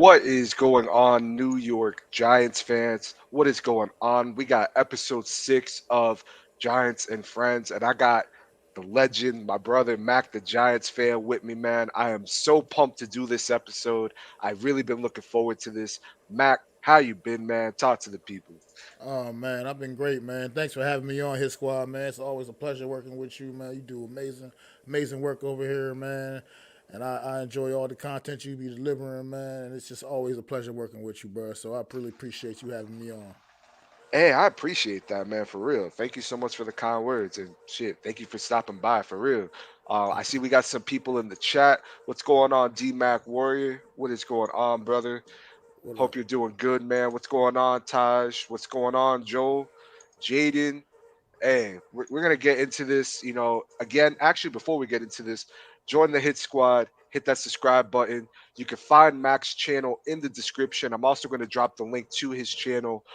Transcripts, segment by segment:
What is going on, New York Giants fans? What is going on? We got episode 6 of Giants and Friends, and I got the legend, my brother Mac, the Giants fan, with me, man. I am so pumped to do this episode. I've really been looking forward to this. Mac, how you been, man? Talk to the people. Oh man, I've been great, man. Thanks for having me on Hit Squad, man. It's always a pleasure working with you, man. You do amazing work over here, man. And I enjoy all the content you be delivering, man. And it's just always a pleasure working with you, bro. So I really appreciate you having me on. Hey, I appreciate that, man, for real. Thank you so much for the kind words and shit. Thank you for stopping by, for real. I see we got some people in the chat. What's going on, D Mac Warrior? What is going on, brother? What Hope up? you're doing good, man. What's going on, Taj? What's going on, Joel? Jaden? Hey, we're gonna get into this. Again, actually, before we get into this, join the Hit Squad. Hit that subscribe button. You can find Mac's channel in the description. I'm also going to drop the link to his channel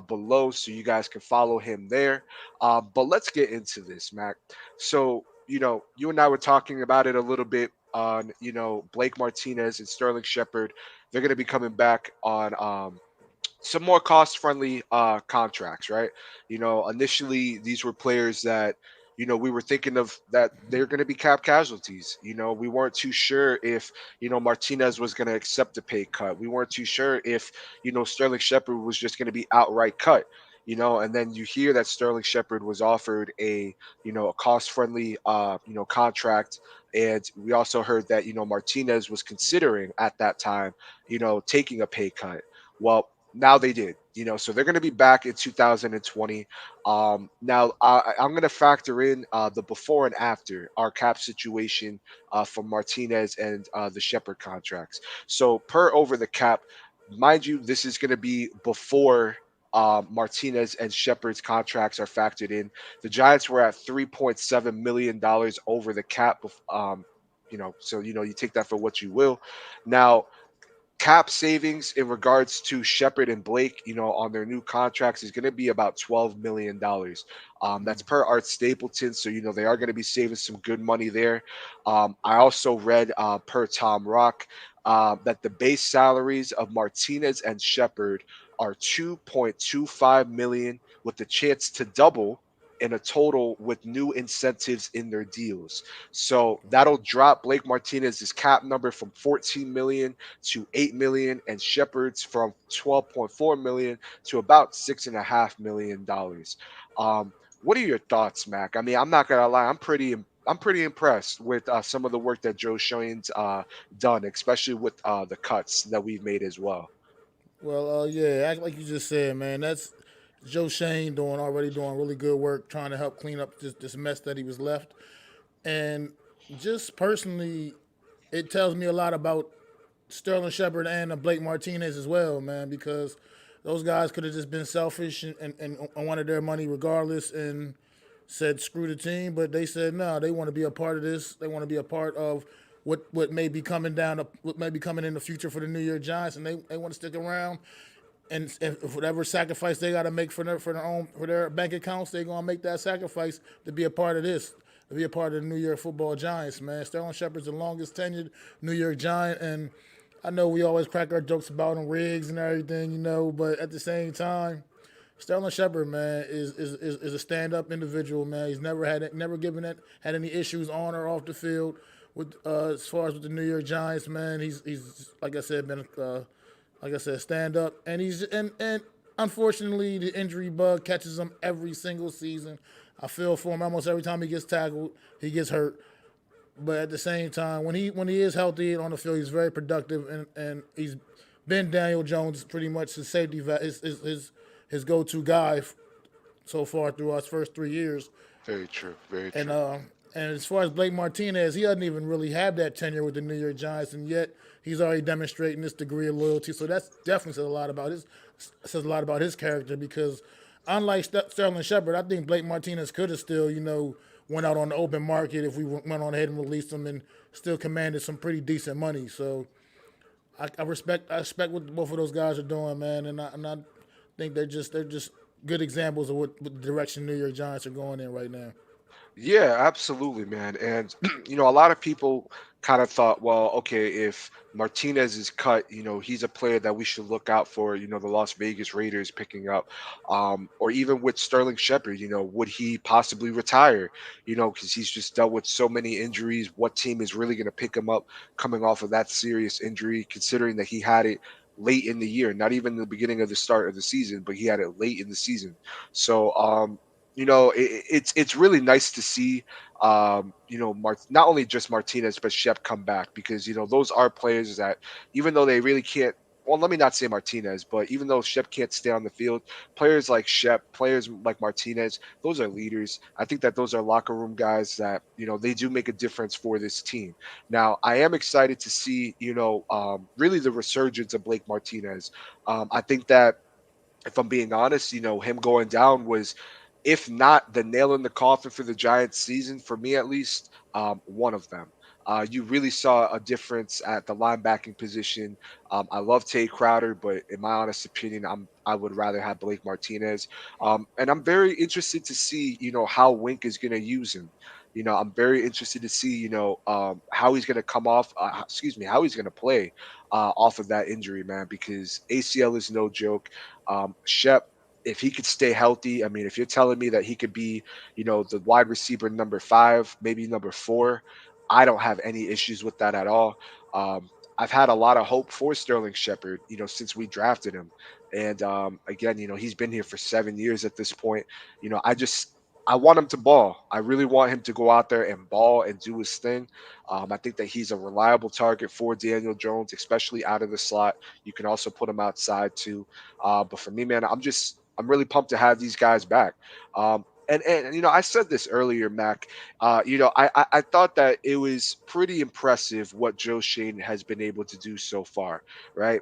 below so you guys can follow him there. But let's get into this, Mac. So, you and I were talking about it a little bit on, Blake Martinez and Sterling Shepard. They're going to be coming back on some more cost friendly contracts, right? Initially these were players that we were thinking of that they're going to be cap casualties. We weren't too sure if Martinez was going to accept a pay cut. We weren't too sure if Sterling Shepard was just going to be outright cut. And then you hear that Sterling Shepard was offered a cost friendly contract, and we also heard that Martinez was considering at that time taking a pay cut. Well, now they did, so they're going to be back in 2020. Now I'm going to factor in the before and after our cap situation for Martinez and the Shepard contracts. So per over the cap, mind you, this is going to be before Martinez and Shepard's contracts are factored in. The Giants were at $3.7 million over the cap. So you take that for what you will. Now cap savings in regards to Shepard and Blake, on their new contracts is going to be about $12 million. That's per Art Stapleton, so they are going to be saving some good money there. I also read per Tom Rock that the base salaries of Martinez and Shepard are 2.25 million with the chance to double in a total with new incentives in their deals. So that'll drop Blake Martinez's cap number from 14 million to 8 million, and Shepard's from 12.4 million to about $6.5 million. What are your thoughts, Mac? I mean, I'm not gonna lie, I'm pretty impressed with some of the work that Joe Schoen's done, especially with the cuts that we've made as well. Well, yeah, act like you just said, man. That's Joe Shane already doing really good work trying to help clean up this mess that he was left. And just personally, it tells me a lot about Sterling Shepard and Blake Martinez as well, man, because those guys could have just been selfish and wanted their money regardless and said screw the team, but they said no, they want to be a part of this. They want to be a part of what may be coming what may be coming in the future for the New York Giants, and they want to stick around. And if whatever sacrifice they got to make for their bank accounts, they're gonna make that sacrifice to be a part of this, to be a part of the New York Football Giants. Man, Sterling Shepard's the longest tenured New York Giant, and I know we always crack our jokes about him, Riggs and everything, but at the same time, Sterling Shepard, man, is a stand up individual, man. He's never given it had any issues on or off the field with as far as with the New York Giants, man. He's like I said, been like I said, stand up, and and unfortunately the injury bug catches him every single season. I feel for him almost every time he gets tackled, he gets hurt. But at the same time, when he is healthy and on the field, he's very productive, and he's been Daniel Jones pretty much his safety his go to guy so far through his first 3 years. Very true. Very And true. as far as Blake Martinez, he doesn't even really have that tenure with the New York Giants, and yet he's already demonstrating this degree of loyalty. So that's definitely says a lot about his character because unlike Sterling Shepard, I think Blake Martinez could have still went out on the open market if we went on ahead and released him and still commanded some pretty decent money. So I respect what both of those guys are doing, man, and I think they're just good examples of what the direction New York Giants are going in right now. Yeah, absolutely, man. And a lot of people kind of thought, well, okay, if Martinez is cut, he's a player that we should look out for. The Las Vegas Raiders picking up, or even with Sterling Shepard, would he possibly retire? Because he's just dealt with so many injuries. What team is really going to pick him up coming off of that serious injury? Considering that he had it late in the year, not even the beginning of the start of the season, but he had it late in the season. So, it's really nice to see not only just Martinez but Shep come back, because those are players that, even though they really can't, well, let me not say Martinez, but even though Shep can't stay on the field, players like Shep, players like Martinez, those are leaders. I think that those are locker room guys that they do make a difference for this team. Now, I am excited to see really the resurgence of Blake Martinez. I think that, if I'm being honest, him going down was, if not the nail in the coffin for the Giants season, for me at least, one of them. You really saw a difference at the linebacking position. I love Tay Crowder, but in my honest opinion, I would rather have Blake Martinez. And I'm very interested to see, how Wink is going to use him. I'm very interested to see, how he's going to come off. Excuse me, how he's going to play off of that injury, man. Because ACL is no joke. Shep, if he could stay healthy, I mean, if you're telling me that he could be, the wide receiver number 5, maybe number 4, I don't have any issues with that at all. I've had a lot of hope for Sterling Shepard, since we drafted him. And again, he's been here for 7 years at this point. I want him to ball. I really want him to go out there and ball and do his thing. I think that he's a reliable target for Daniel Jones, especially out of the slot. You can also put him outside too. But for me, man, I'm really pumped to have these guys back. And I said this earlier, Mac. I thought that it was pretty impressive what Joe Shane has been able to do so far, right?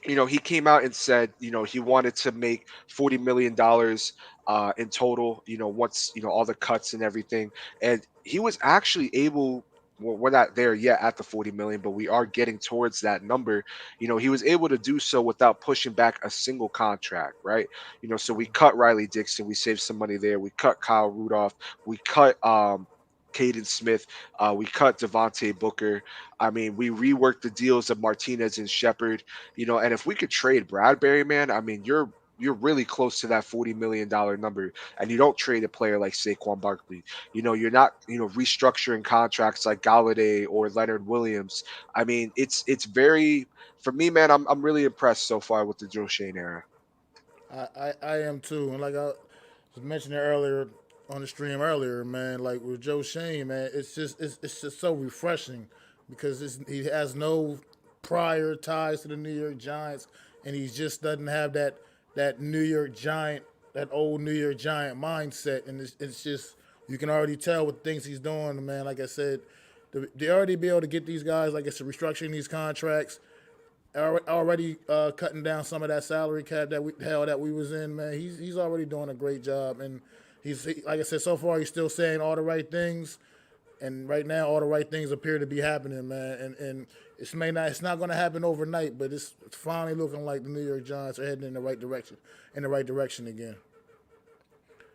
He came out and said, he wanted to make $40 million in total, once, all the cuts and everything. And he was actually able, well, we're not there yet at the 40 million, but we are getting towards that number. He was able to do so without pushing back a single contract, right? So we cut Riley Dixon, we saved some money there. We cut Kyle Rudolph, we cut Caden Smith, we cut Devontae Booker. I mean, we reworked the deals of Martinez and Shepard, and if we could trade Bradbury, man, I mean, you're really close to that $40 million number, and you don't trade a player like Saquon Barkley. You're not, restructuring contracts like Galladay or Leonard Williams. I mean, it's very, for me, man. I'm really impressed so far with the Joe Shane era. I am too. And like I was mentioning earlier on the stream earlier, man, like with Joe Shane, man, it's just so refreshing because he has no prior ties to the New York Giants, and he just doesn't have that New York Giant, that old New York Giant mindset, and it's just you can already tell with things he's doing, man. Like I said, they already be able to get these guys, like I said, restructuring these contracts, already cutting down some of that salary cap that we hell that we was in, man. He's already doing a great job, and like I said, so far he's still saying all the right things, and right now all the right things appear to be happening, man. And it's not going to happen overnight, but it's finally looking like the New York Giants are heading in the right direction again.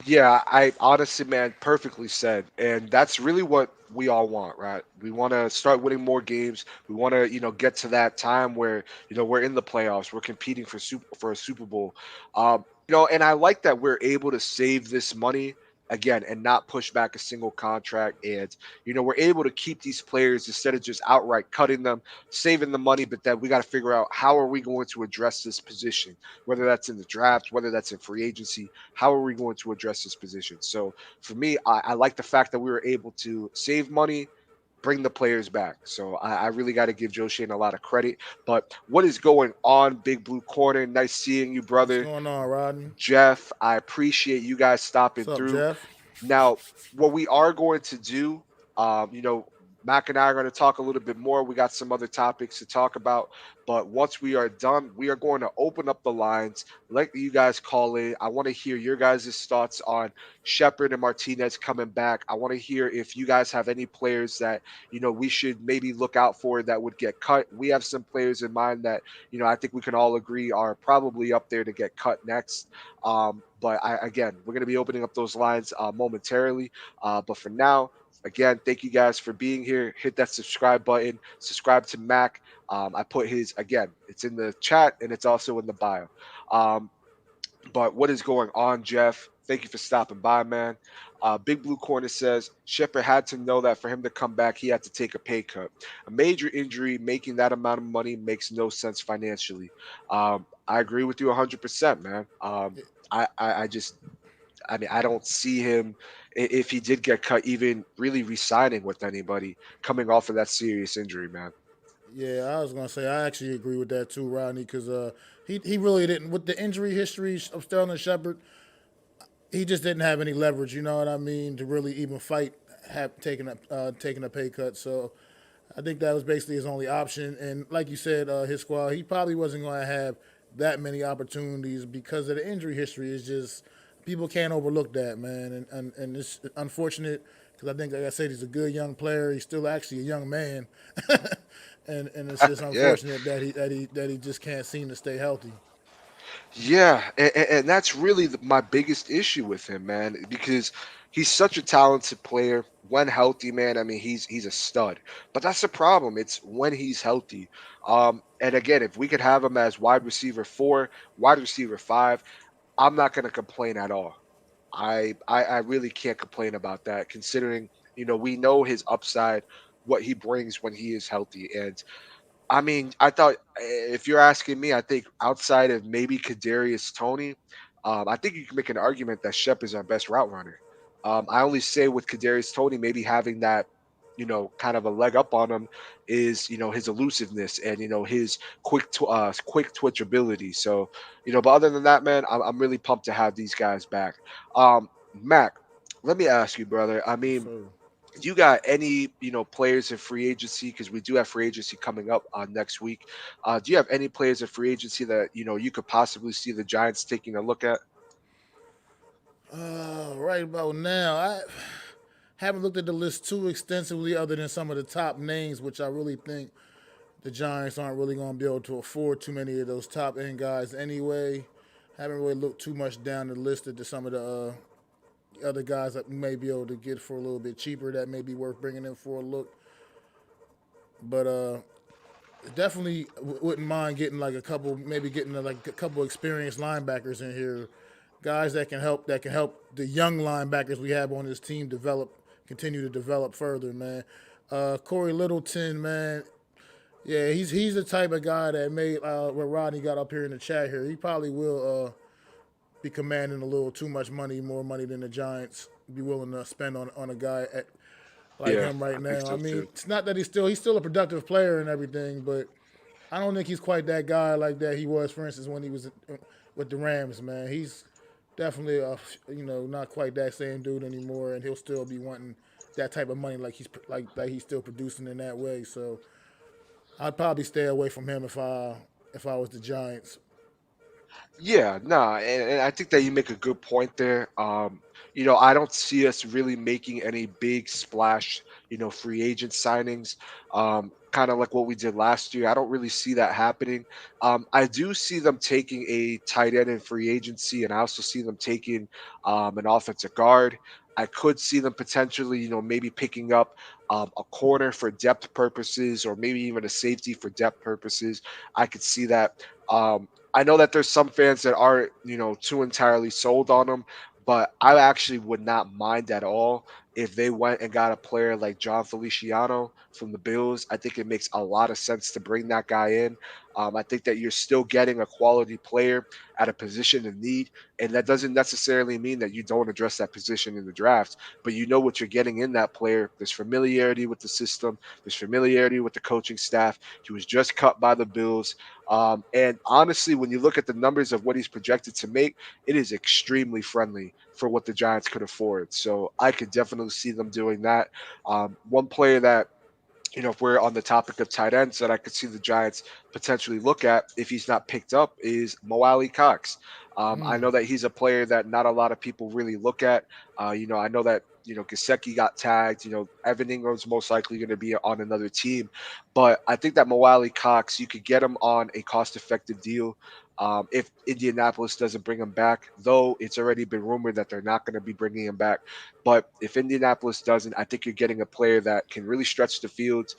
Yeah, I honestly, man, perfectly said. And that's really what we all want, right? We want to start winning more games. We want to, get to that time where, we're in the playoffs, we're competing for a Super Bowl. And I like that we're able to save this money again and not push back a single contract. And, we're able to keep these players instead of just outright cutting them, saving the money, but then we got to figure out how are we going to address this position, whether that's in the draft, whether that's in free agency. How are we going to address this position? So for me, I like the fact that we were able to save money, bring the players back. So I really got to give Joe Shane a lot of credit. But what is going on, Big Blue Corner? Nice seeing you, What's brother. going on, Rodney? Jeff, I appreciate you guys stopping What's up, through. Jeff? Now, what we are going to do, um, you know, Mac and I are going to talk a little bit more. We got some other topics to talk about. But once we are done, we are going to open up the lines, let you guys call in. I want to hear your guys' thoughts on Shepard and Martinez coming back. I want to hear if you guys have any players that, we should maybe look out for that would get cut. We have some players in mind that, I think we can all agree are probably up there to get cut next. But again, we're going to be opening up those lines momentarily. But for now, again, thank you guys for being here. Hit that subscribe button. Subscribe to Mac. I put his again. It's in the chat and it's also in the bio. Um, but what is going on, Jeff? Thank you for stopping by, man. Big Blue Corner says Shepard had to know that for him to come back, he had to take a pay cut. A major injury, making that amount of money makes no sense financially. I agree with you 100%, man. I just, I mean, I don't see him if he did get cut, even really re-signing with anybody coming off of that serious injury, man. Yeah, I was gonna say I actually agree with that too, Rodney, because he really didn't with the injury history of Sterling Shepard. He just didn't have any leverage. You know what I mean? To really even fight, have taking a pay cut. So I think that was basically his only option. And like you said, his squad, he probably wasn't going to have that many opportunities because of the injury history. It's just people can't overlook that, man. And it's unfortunate because I think, like I said, he's a good young player. He's still actually a young man, and it's just Yeah, unfortunate that he just can't seem to stay healthy. yeah, and that's really my biggest issue with him, man, because he's such a talented player when healthy, man. I mean, he's a stud, but that's the problem. It's when he's healthy. And again, if we could have him as wide receiver 4, wide receiver 5, I'm not going to complain at all. I really can't complain about that, considering we know his upside, what he brings when he is healthy, and I mean, I thought if you're asking me, I think outside of maybe Kadarius Tony, I think you can make an argument that Shep is our best route runner. I only say with Kadarius Tony maybe having that, kind of a leg up on him is his elusiveness and his quick twitch ability. So but other than that, man, I'm really pumped to have these guys back. Mac, let me ask you, brother. I mean, So you got any players in free agency, because we do have free agency coming up next week. Do you have any players in free agency that you could possibly see the Giants taking a look at? right about now, I haven't looked at the list too extensively, other than some of the top names, which I really think the Giants aren't really going to be able to afford too many of those top end guys anyway. Haven't really looked too much down the list at some of the other guys that we may be able to get for a little bit cheaper that may be worth bringing in for a look. But definitely wouldn't mind getting like a couple, maybe getting like a couple experienced linebackers in here, guys that can help the young linebackers we have on this team continue to develop further, man. Corey Littleton, man, yeah, he's the type of guy that made what Rodney got up here in the chat here. He probably will be commanding a little too much money, more money than the Giants be willing to spend on a guy like Yeah, him right I think now. I so mean, too. it's not that he's still a productive player and everything, but I don't think he's quite that guy like that he was, for instance, when he was with the Rams. Man, he's definitely not quite that same dude anymore, and he'll still be wanting that type of money like he's still producing in that way. So I'd probably stay away from him if I was the Giants. Yeah, nah, and I think that you make a good point there. I don't see us really making any big splash, free agent signings. Kind of like what we did last year. I don't really see that happening. I do see them taking a tight end in free agency, and I also see them taking an offensive guard. I could see them potentially, maybe picking up a corner for depth purposes, or maybe even a safety for depth purposes. I could see that. I know that there's some fans that aren't, too entirely sold on him, but I actually would not mind at all if they went and got a player like John Feliciano from the Bills. I think it makes a lot of sense to bring that guy in. I think that you're still getting a quality player at a position in need, and that doesn't necessarily mean that you don't address that position in the draft, but you know what you're getting in that player. There's familiarity with the system, there's familiarity with the coaching staff. He was just cut by the Bills. And honestly, when you look at the numbers of what he's projected to make, it is extremely friendly for what the Giants could afford. So I could definitely see them doing that. One player that if we're on the topic of tight ends that I could see the Giants potentially look at if he's not picked up is Mo Alley Cox. I know that he's a player that not a lot of people really look at. I know that Gasecki got tagged. Evan Ingram's most likely going to be on another team, but I think that Mo Alley Cox, you could get him on a cost-effective deal. If Indianapolis doesn't bring him back, though it's already been rumored that they're not going to be bringing him back, but if Indianapolis doesn't, I think you're getting a player that can really stretch the field.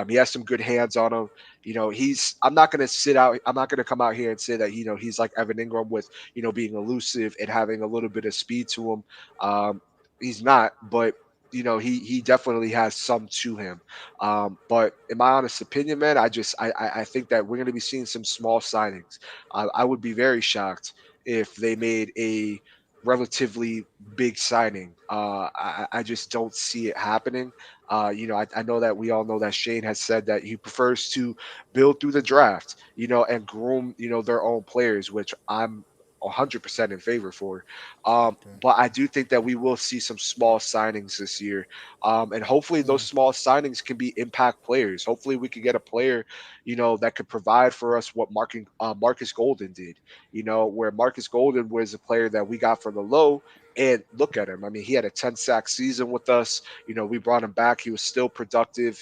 He has some good hands on him. He's. I'm not going to sit out. I'm not going to come out here and say that he's like Evan Ingram with being elusive and having a little bit of speed to him. He's not, but he definitely has some to him. But in my honest opinion, man, I think that we're going to be seeing some small signings. I would be very shocked if they made a relatively big signing. I just don't see it happening. I know that we all know that Shane has said that he prefers to build through the draft, and groom, their own players, which I'm 100% in favor for. Okay. But I do think that we will see some small signings this year. And hopefully those small signings can be impact players. Hopefully we could get a player, that could provide for us what Marcus Golden did, where Marcus Golden was a player that we got from the low. And look at him. I mean, he had a 10 sack season with us. We brought him back. He was still productive.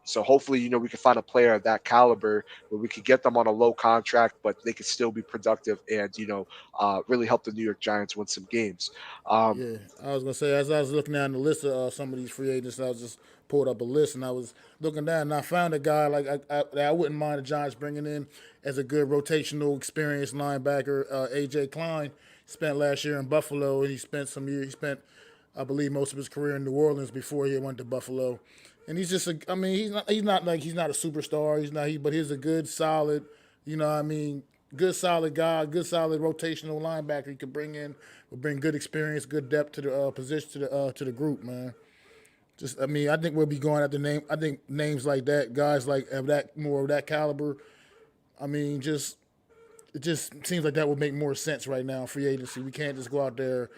So hopefully, we can find a player of that caliber where we could get them on a low contract, but they could still be productive and, really help the New York Giants win some games. Um, Yeah, I was gonna say as I was looking down the list of some of these free agents, I was just pulled up a list and I was looking down and I found a guy like that I wouldn't mind the Giants bringing in as a good rotational, experienced linebacker, AJ Klein. Spent last year in Buffalo and he spent some years. He spent, I believe, most of his career in New Orleans before he went to Buffalo. And he's just I mean, he's not a superstar. But he's a good, solid, what I mean, good solid guy, good solid rotational linebacker you could bring in, will bring good experience, good depth to the position to the group, man. Just I mean, I think we'll be going at the name. I think names like that, guys like of that more of that caliber. I mean, just it just seems like that would make more sense right now. Free agency, we can't just go out there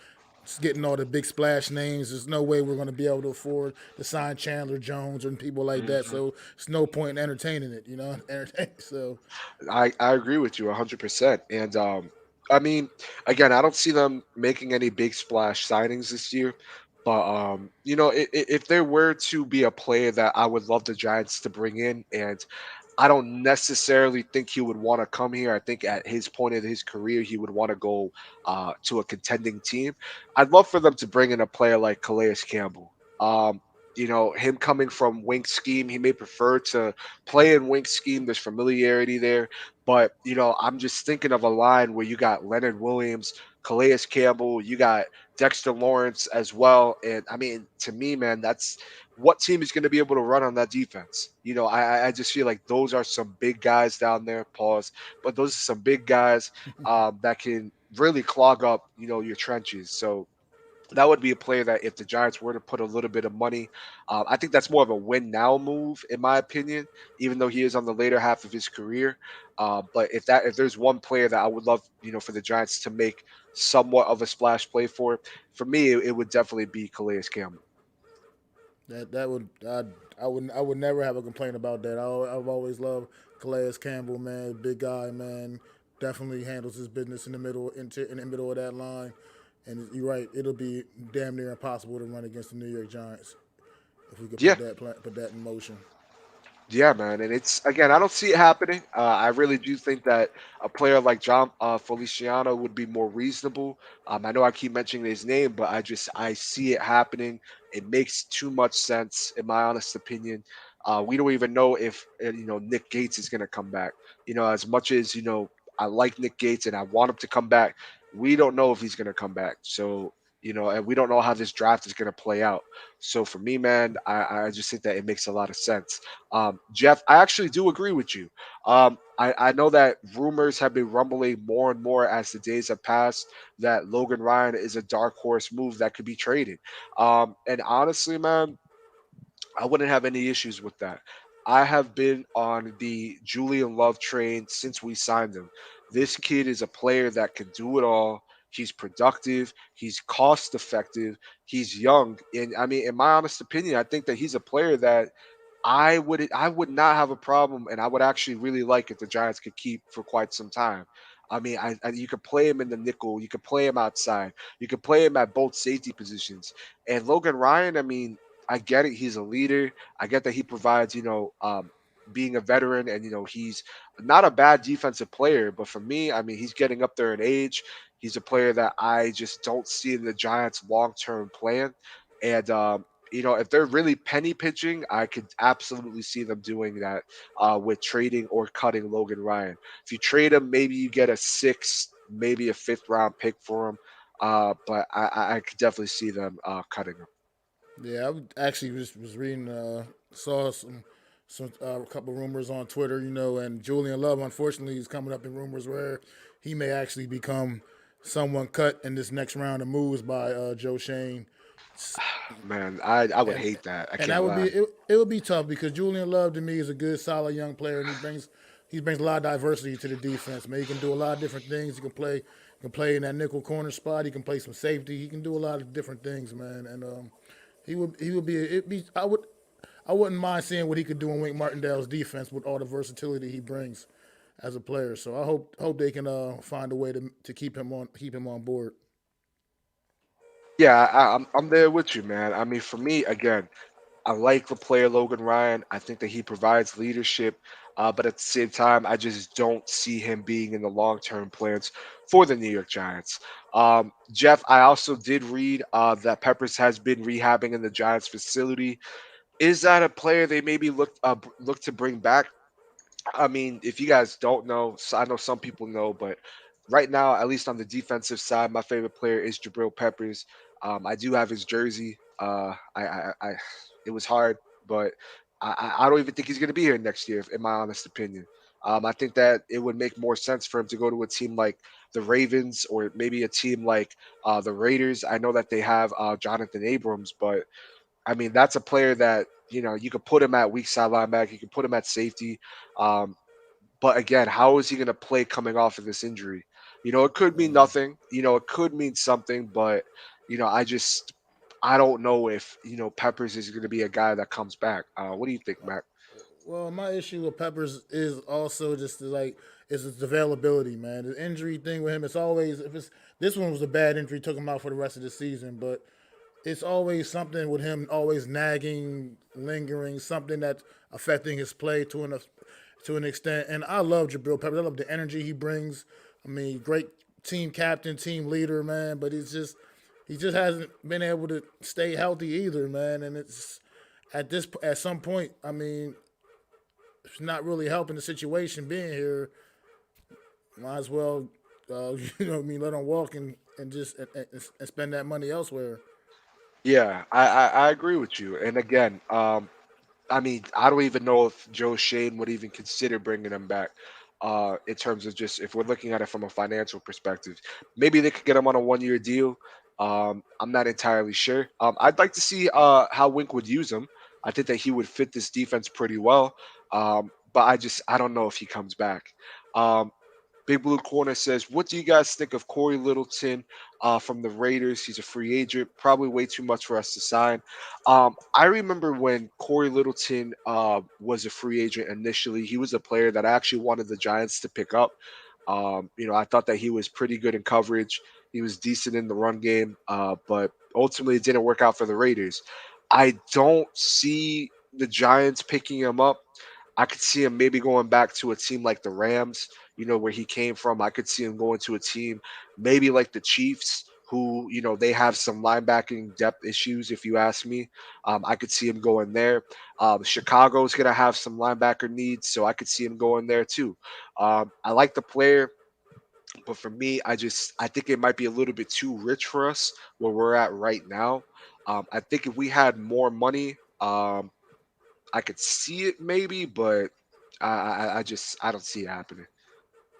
just getting all the big splash names. There's no way we're going to be able to afford to sign Chandler Jones and people like that. mhm. So it's no point in entertaining it, So I agree with you 100%. And I mean, again, I don't see them making any big splash signings this year. But if there were to be a player that I would love the Giants to bring in, and I don't necessarily think he would want to come here. I think at his point in his career, he would want to go to a contending team. I'd love for them to bring in a player like Calais Campbell. Him coming from wing scheme, he may prefer to play in wing scheme. There's familiarity there, but I'm just thinking of a line where you got Leonard Williams, Calais Campbell, you got Dexter Lawrence as well, and I mean, to me, man, that's what team is going to be able to run on that defense? I just feel like those are some big guys down there. Pause, but those are some big guys that can really clog up your trenches. So that would be a player that if the Giants were to put a little bit of money, I think that's more of a win now move in my opinion. Even though he is on the later half of his career, but if there's one player that I would love for the Giants to make somewhat of a splash play for me it would definitely be Calais Campbell. that would I would never have a complaint about that. I've always loved Calais Campbell, man, big guy, man. Definitely handles his business in the middle of that line. And you're right, it'll be damn near impossible to run against the New York Giants if we could Yeah, put that in motion. Yeah, man, and it's again, I don't see it happening. I really do think that a player like John Feliciano would be more reasonable. I know I keep mentioning his name, but I see it happening. It makes too much sense, in my honest opinion. We don't even know if Nick Gates is going to come back. As much as I like Nick Gates and I want him to come back, we don't know if he's going to come back. So and we don't know how this draft is going to play out. So for me, man, I just think that it makes a lot of sense. Jeff, I actually do agree with you. I know that rumors have been rumbling more and more as the days have passed that Logan Ryan is a dark horse move that could be traded. And honestly, man, I wouldn't have any issues with that. I have been on the Julian Love train since we signed him. This kid is a player that can do it all. He's productive. He's cost effective. He's young. And I mean, in my honest opinion, I think that he's a player that I would not have a problem, and I would actually really like if the Giants could keep for quite some time. I mean, you could play him in the nickel, you could play him outside, you could play him at both safety positions. And Logan Ryan, I mean, I get it, he's a leader. I get that he provides, being a veteran, and he's not a bad defensive player. But for me, I mean, he's getting up there in age. He's a player that I just don't see in the Giants' long-term plan. And if they're really penny pitching, I could absolutely see them doing that with trading or cutting Logan Ryan. If you trade him, maybe you get a sixth, maybe a fifth round pick for him. But I could definitely see them cutting him. Yeah, actually was reading, saw a couple rumors on Twitter, and Julian Love, unfortunately, is coming up in rumors where he may actually become someone cut in this next round of moves by Joe Shane. Man, I would and hate that. I and can't that would be lie. it would be tough because Julian Love to me is a good solid young player, and he brings a lot of diversity to the defense. Man, he can do a lot of different things. He can play in that nickel corner spot. He can play some safety. He can do a lot of different things, man. And he would be it be I wouldn't mind seeing what he could do in Wink Martindale's defense with all the versatility he brings as a player. So I hope they can find a way to keep him on board. Yeah, I'm there with you, man. I mean, for me, again, I like the player Logan Ryan. I think that he provides leadership, but at the same time, I just don't see him being in the long term plans for the New York Giants. Jeff, I also did read that Peppers has been rehabbing in the Giants facility. Is that a player they maybe look to bring back? I mean, if you guys don't know, so I know some people know, but right now, at least on the defensive side, my favorite player is Jabril Peppers. I do have his jersey. It was hard, but I don't even think he's going to be here next year, in my honest opinion. I think that it would make more sense for him to go to a team like the Ravens or maybe a team like the Raiders. I know that they have Jonathan Abrams, but I mean, that's a player that you could put him at weak side linebacker, you could put him at safety. Um, but again, how is he going to play coming off of this injury? It could mean nothing. It could mean something, but I don't know if Peppers is going to be a guy that comes back. What do you think, Mac? Well, my issue with Peppers is also just is his availability, man. The injury thing with him, it's always if it's this one was a bad injury, took him out for the rest of the season, but it's always something with him, always nagging, lingering, something that's affecting his play to an extent. And I love Jabril Peppers. I love the energy he brings. I mean, great team captain, team leader, man. But he just hasn't been able to stay healthy either, man. And it's at some point, I mean, it's not really helping the situation being here. Might as well, what I mean, let him walk and just and spend that money elsewhere. Yeah, I agree with you. And again, I mean, I don't even know if Joe Shane would even consider bringing him back. In terms of just if we're looking at it from a financial perspective, maybe they could get him on a 1 year deal. I'm not entirely sure. I'd like to see how Wink would use him. I think that he would fit this defense pretty well. But I don't know if he comes back. Um, Big Blue Corner says, "What do you guys think of Corey Littleton from the Raiders? He's a free agent, probably way too much for us to sign." I remember when Corey Littleton was a free agent initially. He was a player that I actually wanted the Giants to pick up. I thought that he was pretty good in coverage. He was decent in the run game, but ultimately it didn't work out for the Raiders. I don't see the Giants picking him up. I could see him maybe going back to a team like the Rams, where he came from. I could see him going to a team maybe like the Chiefs, who, they have some linebacking depth issues, if you ask me. I could see him going there. Chicago's going to have some linebacker needs, so I could see him going there too. I like the player, but for me, I think it might be a little bit too rich for us where we're at right now. I think if we had more money, I could see it maybe, but I don't see it happening.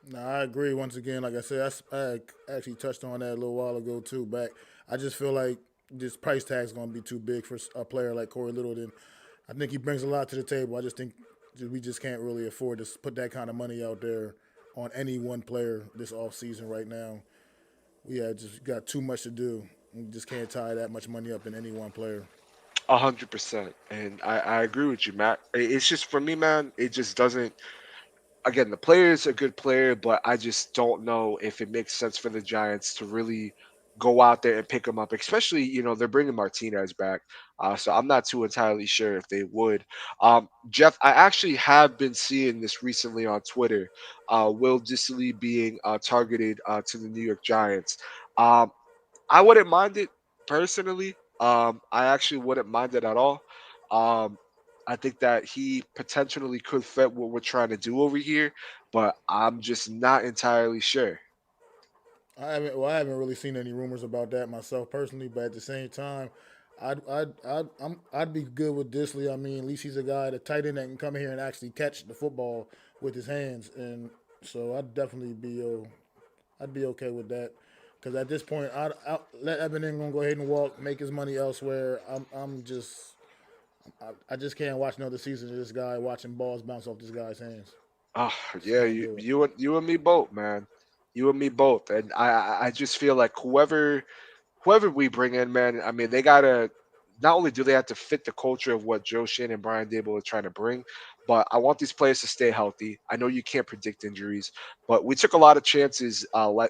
No, I agree. Once again, like I said, I actually touched on that a little while ago too. Back, I just feel like this price tag is going to be too big for a player like Corey Littleton. I think he brings a lot to the table. I just think we just can't really afford to put that kind of money out there on any one player this off season right now. We just got too much to do. We just can't tie that much money up in any one player. 100%. And I agree with you, Matt. It's just for me, man. It just doesn't. Again, the player is a good player, but I just don't know if it makes sense for the Giants to really go out there and pick him up. Especially, they're bringing Martinez back, so I'm not too entirely sure if they would. Jeff, I actually have been seeing this recently on Twitter. Will Dissly being targeted to the New York Giants. Um, I wouldn't mind it personally. I actually wouldn't mind it at all. Um, I think that he potentially could fit what we're trying to do over here, but I'm just not entirely sure. I haven't really seen any rumors about that myself personally, but at the same time, I'd be good with Disley. I mean, at least he's a guy, the tight end that can come here and actually catch the football with his hands, and so I'd be okay with that. Because at this point, I let Evan Ingram go ahead and walk, make his money elsewhere. I just can't watch another season of this guy watching balls bounce off this guy's hands. Oh Just yeah, can't you do it. you and you and me both, man. You and me both, and I just feel like whoever we bring in, man, I mean, they gotta not only do they have to fit the culture of what Joe Shane and Brian Dable are trying to bring, but I want these players to stay healthy. I know you can't predict injuries, but we took a lot of chances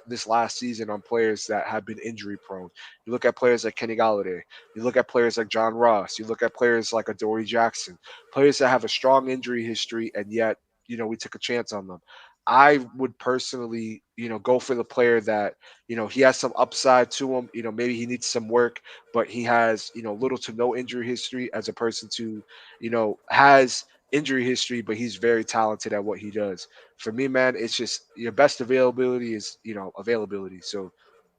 this last season on players that have been injury prone. You look at players like Kenny Galladay, you look at players like John Ross, you look at players like Adoree Jackson, players that have a strong injury history, and yet we took a chance on them. I would personally, go for the player that he has some upside to him. Maybe he needs some work, but he has, little to no injury history as a person to, has injury history, but he's very talented at what he does. For me, man, it's just your best availability is, availability. So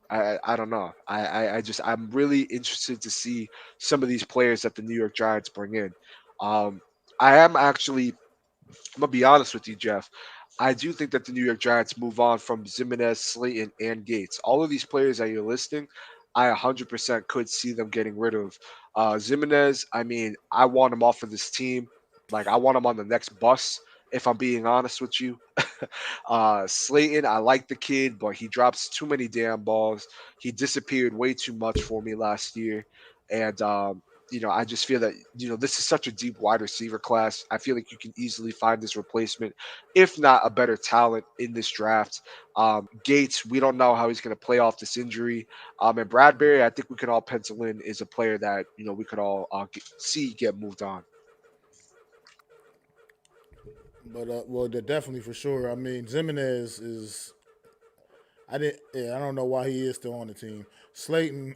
I don't know. I'm really interested to see some of these players that the New York Giants bring in. Um, I am actually I'm gonna be honest with you, Jeff. I do think that the New York Giants move on from Jimenez, Slayton, and Gates. All of these players that you're listing, I 100% could see them getting rid of. Jimenez, I mean, I want him off of this team. Like, I want him on the next bus, if I'm being honest with you. Slayton, I like the kid, but he drops too many damn balls. He disappeared way too much for me last year. And I just feel that this is such a deep wide receiver class. I feel like you can easily find this replacement, if not a better talent in this draft. Gates, we don't know how he's going to play off this injury. And Bradbury, I think we could all pencil in is a player that we could all see get moved on. But well, definitely for sure. I mean, Jimenez is. I didn't. Yeah, I don't know why he is still on the team. Slayton,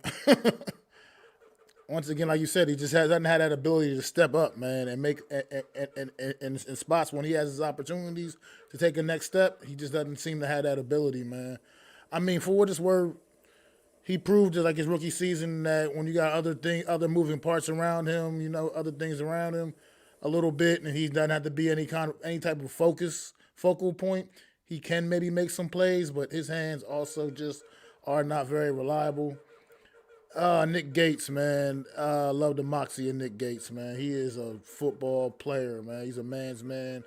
once again, like you said, he just hasn't had that ability to step up, man, and make in spots when he has his opportunities to take a next step. He just doesn't seem to have that ability, man. I mean, for what it's worth, he proved it like his rookie season that when you got other moving parts around him, other things around him, a little bit, and he doesn't have to be any type of focal point. He can maybe make some plays, but his hands also just are not very reliable. Nick Gates, man. I love the moxie of Nick Gates, man. He is a football player, man. He's a man's man.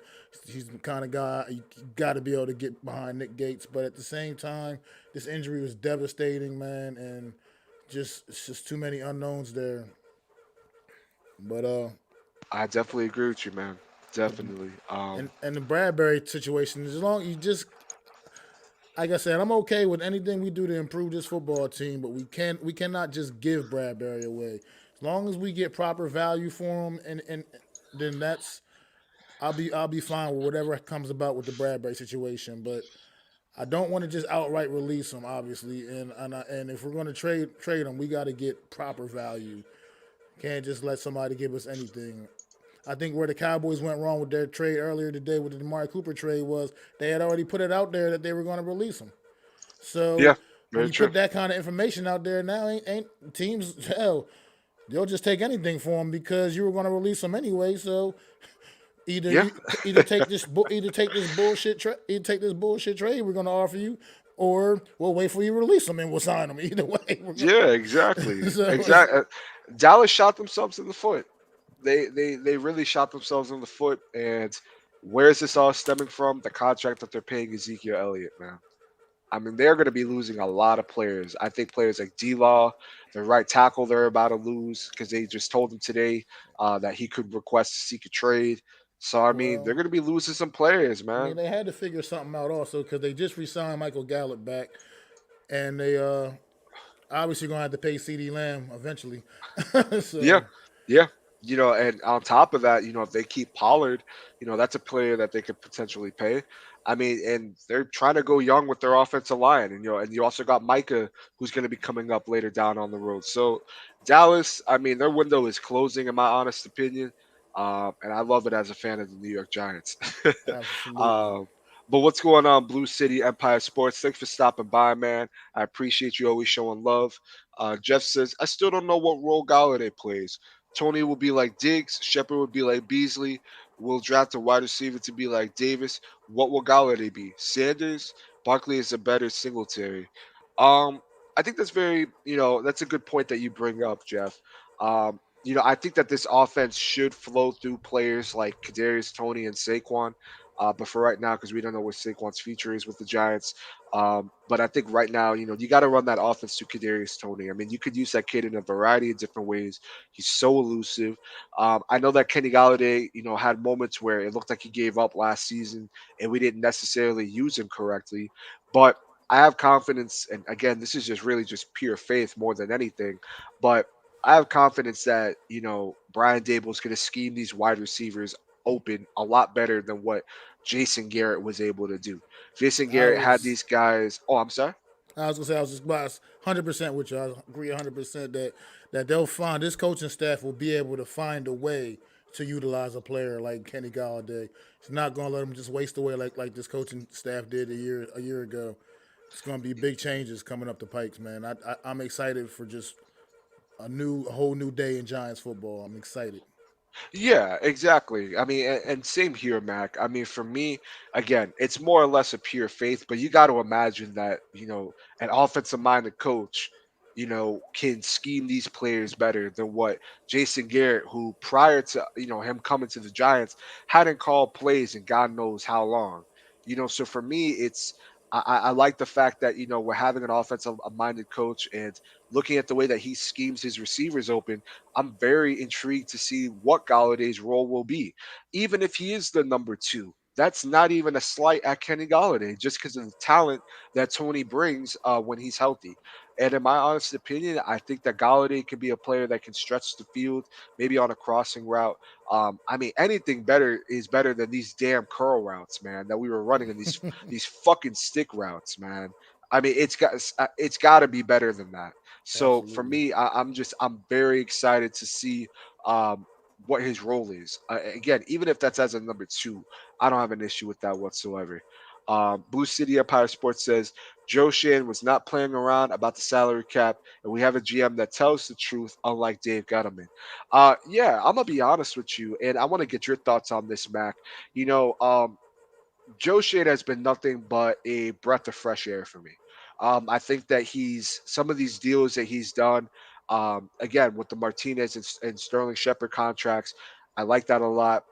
He's the kind of guy you got to be able to get behind Nick Gates. But at the same time, this injury was devastating, man, and it's just too many unknowns there. But I definitely agree with you, man. but Definitely. and the Bradbury situation, as long you just like I said, I'm okay with anything we do to improve this football team, but we cannot just give Bradbury away. As long as we get proper value for him, and then I'll be fine with whatever comes about with the Bradbury situation. But I don't want to just outright release him, obviously, and if we're going to trade him, we got to get proper value. Can't just let somebody give us anything. I think where the Cowboys went wrong with their trade earlier today with the Amari Cooper trade was they had already put it out there that they were going to release him. Yeah, So when very you true. put that kind of information out there now, ain't teams hell they'll just take anything for him because you were going to release him anyway. So either Yeah, you either take this bullshit trade we're going to offer you, or we'll wait for you to release him and we'll sign him. Either way, we're going. yeah, exactly, So it's, exactly. Dallas shot themselves in the foot. They really shot themselves in the foot. And where is this all stemming from? The contract that they're paying Ezekiel Elliott, man. I mean, they're going to be losing a lot of players. I think players like D-Law, the right tackle, they're about to lose because they just told him today that he could request to seek a trade. So I mean, they're Well, going to be losing some players, I mean, man. they had to figure something out also because they just re-signed Michael Gallup back, and they obviously gonna have to pay CD Lamb eventually. Yeah, So yeah. And on top of that, if they keep Pollard, that's a player that they could potentially pay. I mean, and they're trying to go young with their offensive line, and you also got Micah, who's going to be coming up later down on the road. So Dallas, I mean, their window is closing, in my honest opinion, and I love it as a fan of the New York Giants. absolutely, um, but what's going on, Blue City Empire Sports? Thanks for stopping by, man. I appreciate you always showing love. Jeff says, I still don't know what role Galladay plays. Tony will be like Diggs. Shepard would be like Beasley. We'll draft a wide receiver to be like Davis. What will Galladay be? Sanders? Barkley is a better Singletary. Um, I think that's a good point that you bring up, Jeff. I think that this offense should flow through players like Kadarius Tony and Saquon. But for right now, because we don't know what Saquon's future is with the Giants, but I think right now, you got to run that offense to Kadarius Tony. I mean, you could use that kid in a variety of different ways. He's so elusive. I know that Kenny Galladay, had moments where it looked like he gave up last season, and we didn't necessarily use him correctly. But I have confidence, and again, this is just really just pure faith more than anything. But I have confidence that Brian Dable is going to scheme these wide receivers open a lot better than what Jason Garrett was able to do. Jason I Garrett had was these guys. Oh, I'm sorry. I was gonna say I was just about 100% with you. I agree 100% that they'll find this coaching staff will be able to find a way to utilize a player like Kenny Galladay. It's not gonna let them just waste away like this coaching staff did a year ago. It's gonna be big changes coming up the pikes, man. I'm excited for just a whole new day in Giants football. I'm excited. Yeah, exactly. I mean, and same here, Mac. I mean, for me, again, it's more or less a pure faith, but you got to imagine that, an offensive minded coach, can scheme these players better than what Jason Garrett, who prior to, him coming to the Giants, hadn't called plays in God knows how long. So for me, I like the fact that, we're having an offensive minded coach and looking at the way that he schemes his receivers open. I'm very intrigued to see what Galladay's role will be, even if he is the number two. That's not even a slight at Kenny Galladay, just because of the talent that Tony brings when he's healthy. And in my honest opinion, I think that Galladay can be a player that can stretch the field, maybe on a crossing route. I mean, anything better is better than these damn curl routes, man, that we were running in these fucking stick routes, man. I mean, it's got to be better than that. So for Absolutely. me, I'm very excited to see um, what his role is. Again, even if that's as a number two, I don't have an issue with that whatsoever. Blue City Empire Sports says Joe Shan was not playing around about the salary cap, and we have a GM that tells the truth, unlike Dave Gettleman. Yeah, I'm gonna be honest with you, and I want to get your thoughts on this, Mac. You know, Joe Shane has been nothing but a breath of fresh air for me. I think that he's some of these deals that he's done, again with the Martinez and Sterling Shepard contracts. I like that a lot.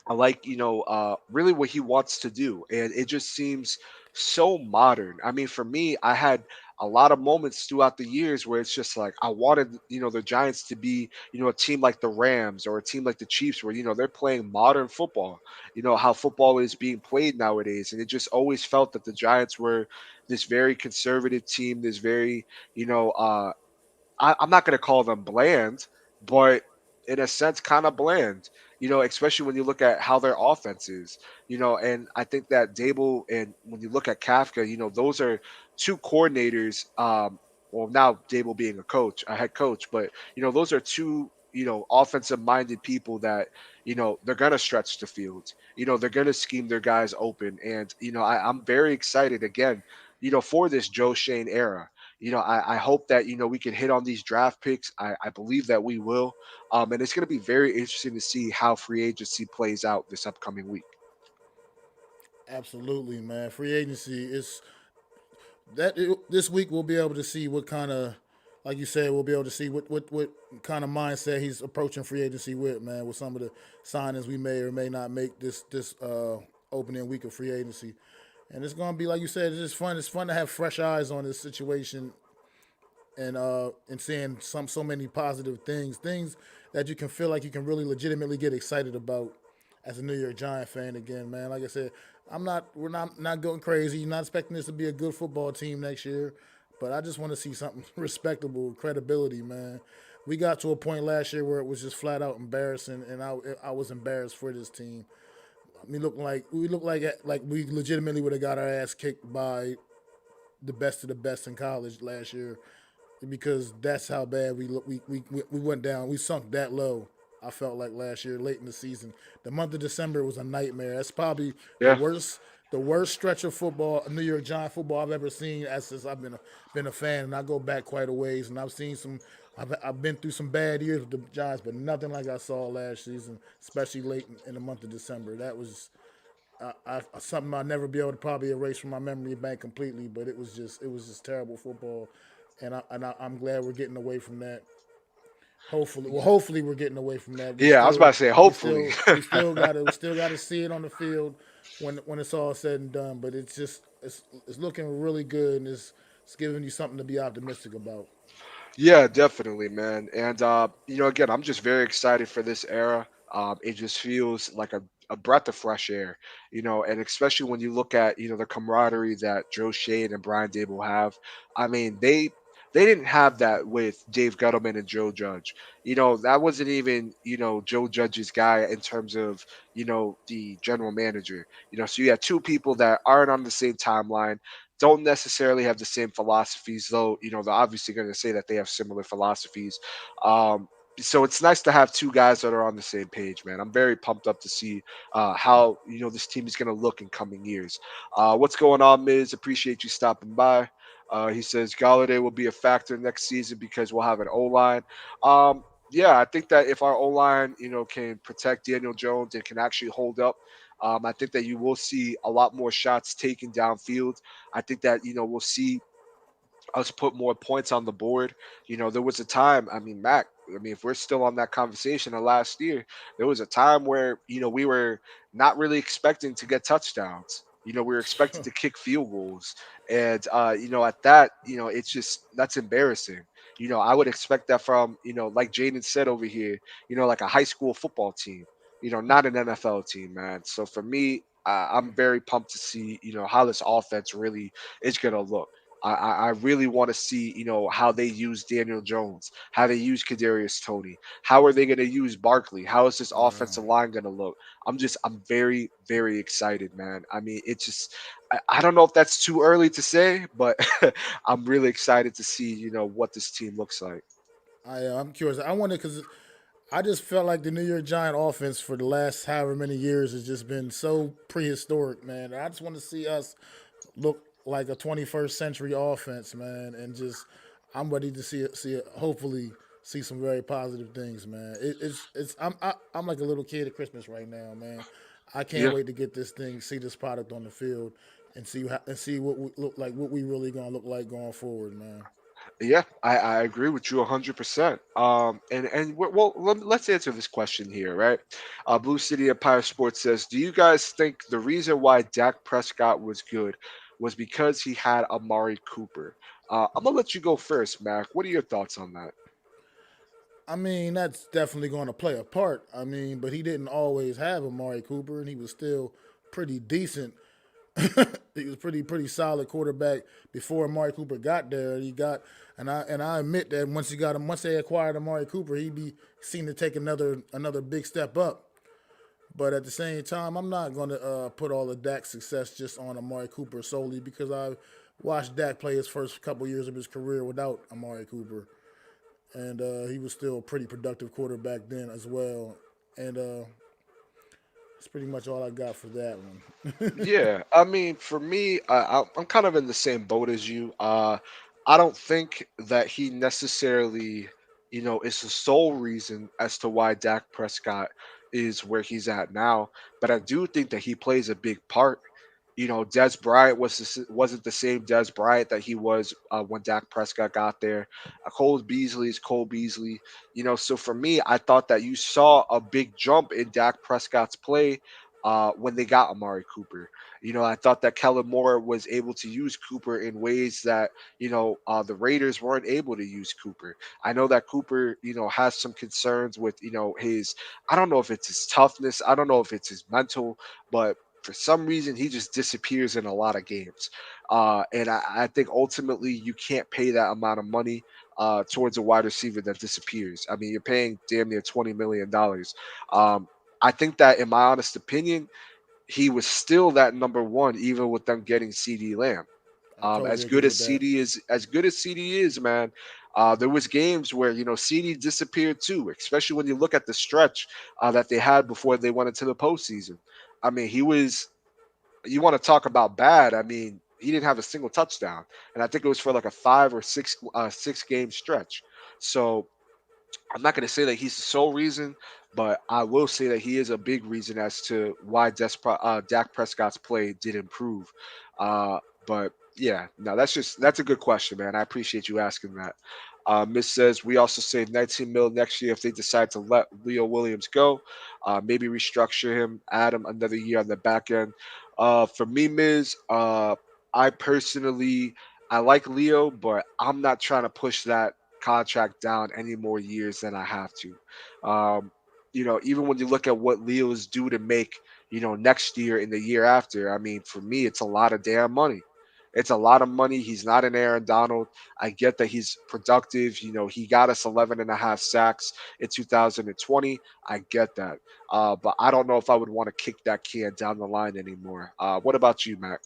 I like, really what he wants to do. And it just seems so modern. I mean, for me, I had a lot of moments throughout the years where it's just like I wanted, the Giants to be, a team like the Rams or a team like the Chiefs where, they're playing modern football, how football is being played nowadays. And it just always felt that the Giants were this very conservative team, this very, you know, I'm not going to call them bland, but in a sense, kind of bland. Especially when you look at how their offense is. And I think that Dable and when you look at Kafka, those are two coordinators. Well, now Dable being a head coach, but those are two offensive minded people that they're gonna stretch the field. They're gonna scheme their guys open, and I'm very excited again. For this Joe Shane era. I hope that we can hit on these draft picks. I believe that we will, and it's going to be very interesting to see how free agency plays out this upcoming week. Absolutely, man. Free agency is this week we'll be able to see what kind of, like you said, we'll be able to see what kind of mindset he's approaching free agency with, man. With some of the signings we may or may not make this opening week of free agency. And it's gonna be like you said. It's just fun. It's fun to have fresh eyes on this situation and seeing so many positive things that you can feel like you can really legitimately get excited about as a New York Giant fan again, man. Like I said, we're not going crazy. You're not expecting this to be a good football team next year, but I just want to see something respectable, credibility, man. We got to a point last year where it was just flat out embarrassing, and I was embarrassed for this team. We look like we legitimately would have got our ass kicked by the best of the best in college last year because that's how bad we look. We went down. We sunk that low. I felt like last year, late in the season, the month of December was a nightmare. That's probably Yeah. the worst stretch of football, New York Giant football I've ever seen. As since I've been a fan, and I go back quite a ways, and I've seen some. I've been through some bad years with the Giants, but nothing like I saw last season, especially late in the month of December. That was something I'll never be able to probably erase from my memory bank completely. But it was just terrible football, I'm glad we're getting away from that. Hopefully we're getting away from that. Yeah, I was about to say hopefully. We still gotta see it on the field when it's all said and done. But it's looking really good, and it's giving you something to be optimistic about. Yeah, definitely, man. And again, I'm just very excited for this era. It just feels like a breath of fresh air, and especially when you look at the camaraderie that Joe Shade and Brian Dable have. I mean, they didn't have that with Dave Gettleman and Joe Judge. That wasn't even Joe Judge's guy in terms of the general manager. So you had two people that aren't on the same timeline, don't necessarily have the same philosophies, though. They're obviously going to say that they have similar philosophies. Um, so it's nice to have two guys that are on the same page, man. I'm very pumped up to see how this team is going to look in coming years. What's going on, Miz? Appreciate you stopping by. He says Galladay will be a factor next season because we'll have an O line. Yeah, I think that if our O line, can protect Daniel Jones and can actually hold up, I think that you will see a lot more shots taken downfield. I think that we'll see us put more points on the board. There was a time. I mean, Mac. I mean, if we're still on that conversation of last year, there was a time where we were not really expecting to get touchdowns. We were expected to kick field goals, and at that, it's just that's embarrassing. I would expect that from like Jaden said over here, like a high school football team. Not an NFL team, man. So for me, I'm very pumped to see how this offense really is gonna look. I really want to see, how they use Daniel Jones, how they use Kadarius Tony, how are they going to use Barkley, how is this Yeah. offensive line going to look? I'm very, very excited, man. I mean, it's just, I don't know if that's too early to say, but I'm really excited to see, what this team looks like. I'm curious. I wonder because I just felt like the New York Giant offense for the last however many years has just been so prehistoric, man. I just want to see us look like a 21st century offense, man, and just I'm ready to hopefully see some very positive things, man. I'm like a little kid at Christmas right now, man. I can't Yeah. wait to get this thing, see this product on the field, and see what we look like, what we really gonna look like going forward, man. Yeah, I agree with you 100%. Well, let's answer this question here, right? Blue City Empire Sports says, "Do you guys think the reason why Dak Prescott was good was because he had Amari Cooper?" I'm gonna let you go first, Mac. What are your thoughts on that? I mean, that's definitely going to play a part. I mean, but he didn't always have Amari Cooper, and he was still pretty decent. He was pretty solid quarterback before Amari Cooper got there. And I admit that once they acquired Amari Cooper, he seemed to take another big step up. But at the same time, I'm not going to put all of Dak's success just on Amari Cooper solely because I watched Dak play his first couple years of his career without Amari Cooper, and he was still a pretty productive quarterback then as well. And that's pretty much all I got for that one. Yeah, I mean, for me, I'm kind of in the same boat as you. I don't think that he necessarily, is the sole reason as to why Dak Prescott is where he's at now, but I do think that he plays a big part. Des Bryant wasn't the same Des Bryant that he was when Dak Prescott got there. Cole Beasley is Cole Beasley. So for me, I thought that you saw a big jump in Dak Prescott's play when they got Amari Cooper. I thought that Kellen Moore was able to use Cooper in ways that the Raiders weren't able to use Cooper. I know that Cooper has some concerns with his. I don't know if it's his toughness. I don't know if it's his mental, but for some reason he just disappears in a lot of games. And I think ultimately you can't pay that amount of money towards a wide receiver that disappears. I mean, you're paying damn near $20 million. I think that, in my honest opinion, he was still that number one, even with them getting CD Lamb. I totally As agree good as with that. CD is, man. There was games where CD disappeared too, especially when you look at the stretch that they had before they went into the postseason. I mean, he was. You want to talk about bad? I mean, he didn't have a single touchdown, and I think it was for like a 5 or 6 game stretch. So I'm not going to say that he's the sole reason, but I will say that he is a big reason as to why Dak Prescott's play did improve. But yeah, no, that's a good question, man. I appreciate you asking that. Miss says we also save 19 mil next year if they decide to let Leo Williams go. Maybe restructure him, add him another year on the back end. For me, Miz, I personally I like Leo, but I'm not trying to push that contract down any more years than I have to. Um, even when you look at what Leo is due to make, next year and the year after, I mean, for me, it's a lot of damn money. It's a lot of money. He's not an Aaron Donald. I get that he's productive. He got us 11 and a half sacks in 2020. I get that. But I don't know if I would want to kick that can down the line anymore. What about you, Mac?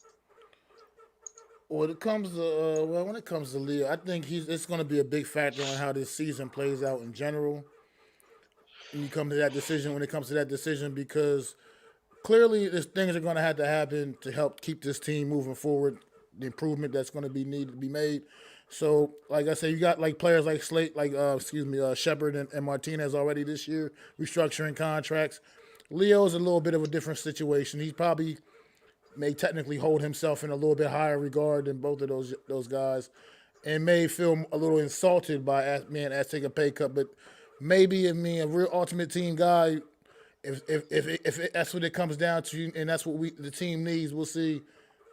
When it comes to Leo, I think it's going to be a big factor on how this season plays out in general. When you come to that decision, when it comes to that decision, because clearly there's things are going to have to happen to help keep this team moving forward. The improvement that's going to be needed to be made. So, like I said, you got like players like Shepard and Martinez already this year restructuring contracts. Leo's a little bit of a different situation. He probably may technically hold himself in a little bit higher regard than both of those guys, and may feel a little insulted by man as take a pay cut. But maybe if me a real ultimate team guy, if that's what it comes down to, and that's what the team needs, we'll see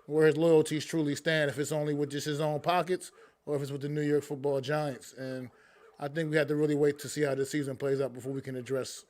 where his loyalties truly stand. If it's only with just his own pockets, or if it's with the New York Football Giants. And I think we have to really wait to see how the season plays out before we can address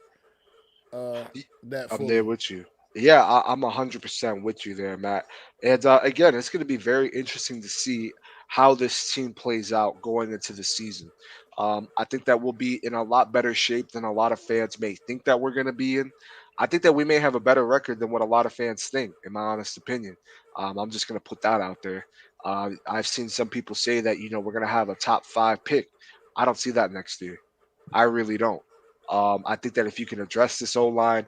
that I'm there fully. with you. Yeah, I'm 100% with you there, Matt. And again, it's going to be very interesting to see how this team plays out going into the season. I think that we'll be in a lot better shape than a lot of fans may think that we're going to be in. I think that we may have a better record than what a lot of fans think, in my honest opinion. I'm just going to put that out there. I've seen some people say that we're going to have a top 5 pick. I don't see that next year. I really don't. I think that if you can address this O line,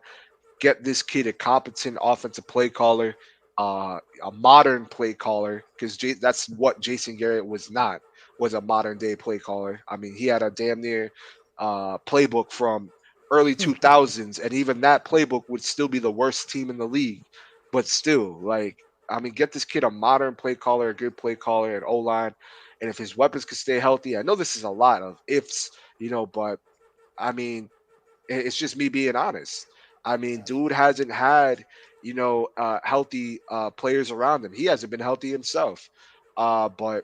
get this kid a competent offensive play caller, a modern play caller, because that's what Jason Garrett was not, was a modern day play caller. I mean, he had a damn near playbook from early 2000s, and even that playbook would still be the worst team in the league. But still, like, I mean, get this kid a modern play caller, a good play caller, an O line, and if his weapons could stay healthy, I know this is a lot of ifs, but I mean, it's just me being honest. I mean, dude hasn't had, healthy players around him. He hasn't been healthy himself. But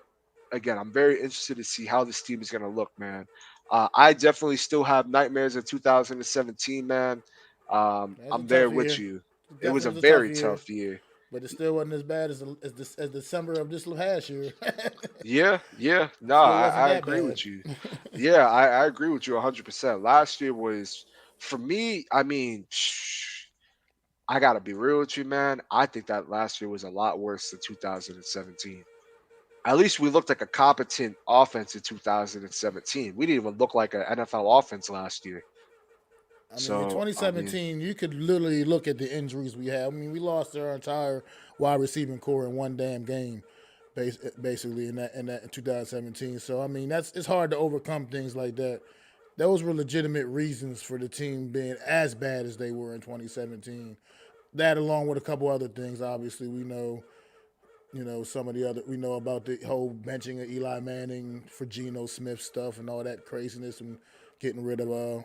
again, I'm very interested to see how this team is going to look, man. I definitely still have nightmares of 2017, man. That's a I'm there tough with year. you. It It was definitely a was a tough very year, tough year. but it still wasn't as bad as December of this last year. Yeah, yeah. No, Still wasn't I that agree bad. with you. Yeah, I agree with you 100%. Last year was, for me, I mean, I gotta be real with you, man. I think that last year was a lot worse than 2017. At least we looked like a competent offense in 2017. We didn't even look like an NFL offense last year. I mean, in So, I mean, 2017, you could literally look at the injuries we had. I mean, we lost our entire wide receiving core in one damn game, basically in 2017. So I mean, it's hard to overcome things like that. Those were legitimate reasons for the team being as bad as they were in 2017. That, along with a couple other things, obviously we know. Some of the other we know about the whole benching of Eli Manning for Geno Smith stuff and all that craziness and getting rid of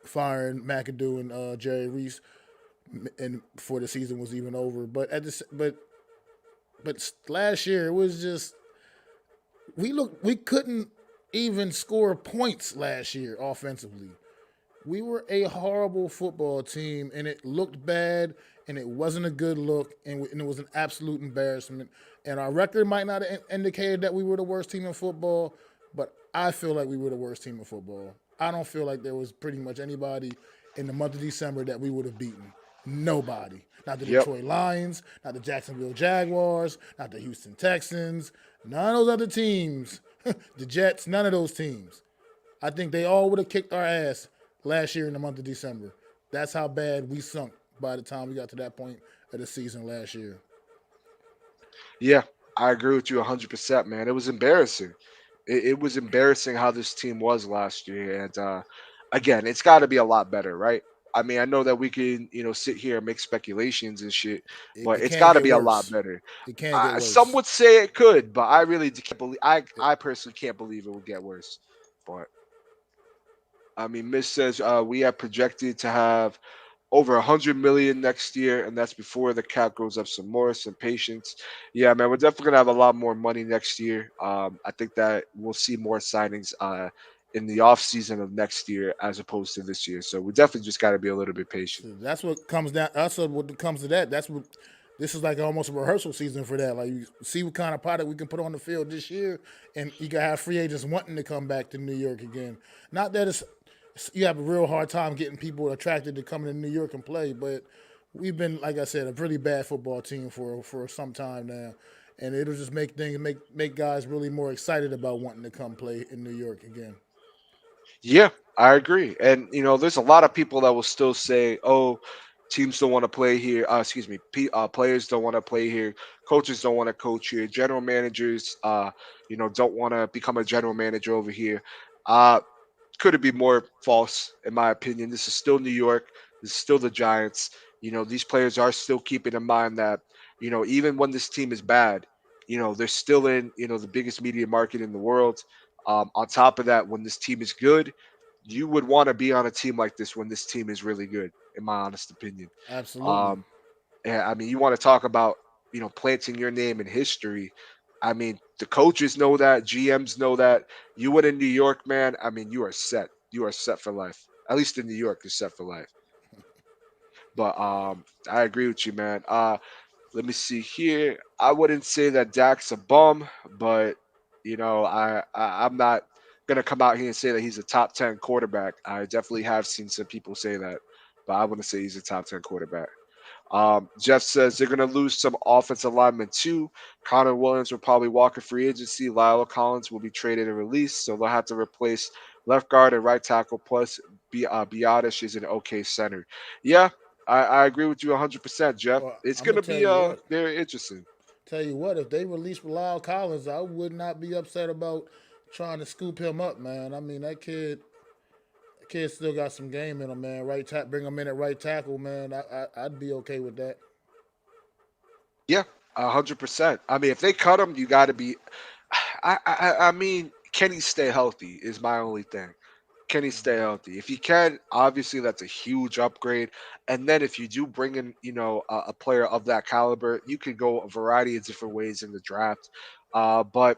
firing McAdoo and Jerry Reese. and before the season was even over. But last year it was just we couldn't even score points last year offensively. We were a horrible football team, and it looked bad, and it wasn't a good look, and it was an absolute embarrassment. And our record might not have indicated that we were the worst team in football, but I feel like we were the worst team in football. I don't feel like there was pretty much anybody in the month of December that we would have beaten. Nobody. Not the Yep. Detroit Lions, not the Jacksonville Jaguars, not the Houston Texans, none of those other teams. The Jets, none of those teams. I think they all would have kicked our ass last year in the month of December. That's how bad we sunk by the time we got to that point of the season last year. Yeah, I agree with you 100%, man. It was embarrassing. It was embarrassing how this team was last year, and again, it's got to be a lot better, right? I mean, I know that we can, sit here and make speculations and shit, but It it's can't got to get be a lot worse. better. It can't get Some worse. would say it could, but I really can't believe. It, I personally can't believe it would get worse. But I mean, Miss says we have projected to have over 100 million next year, and that's before the cap goes up some more. Some patience. Yeah, man, we're definitely gonna have a lot more money next year. I think that we'll see more signings in the off season of next year as opposed to this year. So we definitely just got to be a little bit patient. so that's what comes down. That's what comes to that. That's what this is like almost a rehearsal season for that. Like you see what kind of product we can put on the field this year, and you can have free agents wanting to come back to New York again. Not that you have a real hard time getting people attracted to coming to New York and play, but we've been, like I said, a pretty bad football team for some time now, and it'll just make things make guys really more excited about wanting to come play in New York again. Yeah, I agree. And there's a lot of people that will still say, "Oh, teams don't want to play here." Excuse me, players don't want to play here. Coaches don't want to coach here. General managers, don't want to become a general manager over here. Uh, could it be more false, in my opinion? This is still New York. This is still the Giants. These players are still keeping in mind that, even when this team is bad, they're still in, the biggest media market in the world. On top of that, when this team is good, you would want to be on a team like this when this team is really good, in my honest opinion. Absolutely. Um, yeah, I mean, you want to talk about, planting your name in history. I mean, the coaches know that, GMs know that. You win in New York, man. I mean, you are set. You are set for life. At least in New York, you're set for life. But I agree with you, man. Let me see here. I wouldn't say that Dak's a bum, but I'm not gonna come out here and say that he's a top 10 quarterback. I definitely have seen some people say that, but I wouldn't say he's a top 10 quarterback. Jeff says they're going to lose some offensive linemen too. Connor Williams will probably walk in free agency. Lyle Collins will be traded and released, so they'll have to replace left guard and right tackle. Plus, Biotish is an okay center. Yeah, I agree with you 100%, Jeff. Well, It's I'm going gonna to tell be you what. very interesting. Tell you what, if they release Lyle Collins, I would not be upset about trying to scoop him up, man. I mean, that kid still got some game in him, man. Bring him in at right tackle, man. I'd be okay with that. Yeah, 100%. I mean, if they cut him, you got to be. I mean, can he stay healthy? Is my only thing. Can he stay healthy? If he can, obviously that's a huge upgrade. And then if you do bring in, a player of that caliber, you could go a variety of different ways in the draft. But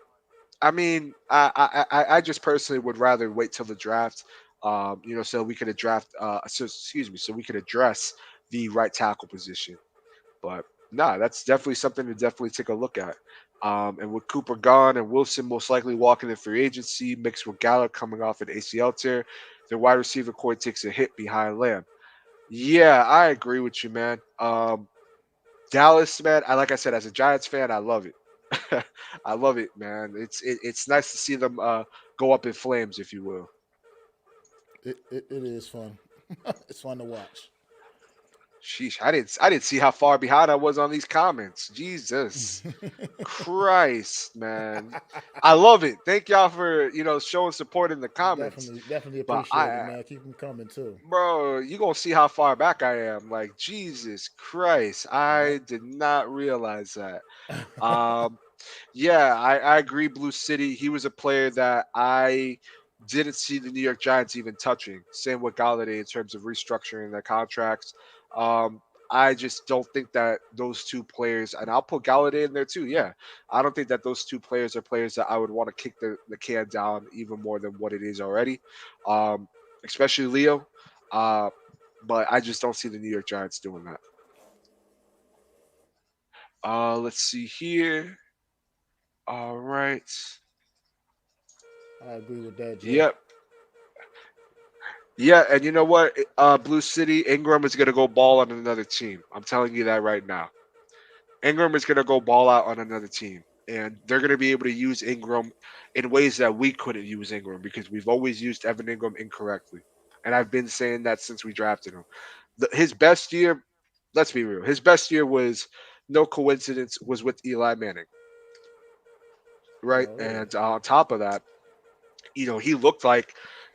I mean, I just personally would rather wait till the draft, so we could draft. Excuse me, so we could address the right tackle position. But nah, that's definitely something to definitely take a look at. And with Cooper gone and Wilson most likely walking in free agency, mixed with Gallup coming off an ACL tear, the wide receiver core takes a hit behind Lamb. Yeah, I agree with you, man. Dallas, man. Like I said, as a Giants fan, I love it. I love it, man. It's nice to see them go up in flames, if you will. It is fun. It's fun to watch. Sheesh, I didn't see how far behind I was on these comments. Jesus. Christ, man. I love it. Thank y'all for, showing support in the comments. Definitely But appreciate it, man. Keep them coming too. bro, you gonna see how far back I am. Like, Jesus Christ. Yep. I did not realize that. Um, yeah, I agree. Blue City. He was a player that I didn't see the New York Giants even touching. Same with Galladay in terms of restructuring their contracts. Um, I just don't think that those two players, and I'll put Galladay in there too. Yeah, I don't think that those two players are players that I would want to kick the can down even more than what it is already, um, especially Leo. Uh, but I just don't see the New York Giants doing that. Let's see here. All right. I agree with that, Joe. Yep. Yeah, and you know what? Blue City Ingram is gonna go ball on another team. I'm telling you that right now. Ingram is gonna go ball out on another team, and they're gonna be able to use Ingram in ways that we couldn't use Ingram because we've always used Evan Ingram incorrectly. And I've been saying that since we drafted him. His best year, let's be real, his best year was no coincidence was with Eli Manning, right? Oh yeah. And on top of that, he looked like,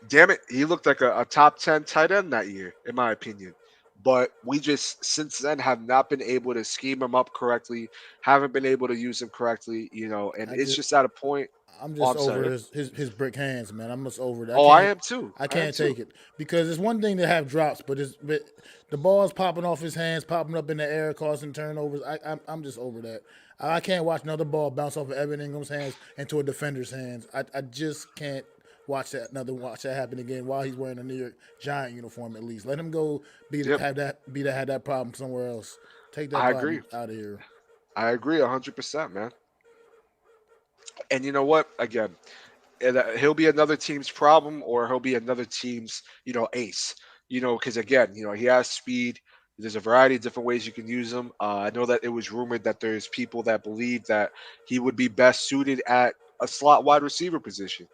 damn it, he looked like a top 10 tight end that year, in my opinion. But we just, since then, have not been able to scheme him up correctly, haven't been able to use him correctly, and I it's just just at a point. I'm Oh, just I'm over sorry. his brick hands, man. I'm just over it. Oh, I am too. I I am can't too. take it because it's one thing to have drops, but the ball's popping off his hands, popping up in the air, causing turnovers. I'm just over that. I can't watch another ball bounce off of Evan Ingram's hands into a defender's hands. I just can't watch that happen again while he's wearing a New York Giant uniform. At least let him go Yep. have that problem somewhere else. Take that I agree. problem out of here. I agree 100%, man. And you know what? Again, he'll be another team's problem or he'll be another team's ace, because again, he has speed. There's a variety of different ways you can use him. I know that it was rumored that there's people that believe that he would be best suited at a slot wide receiver position.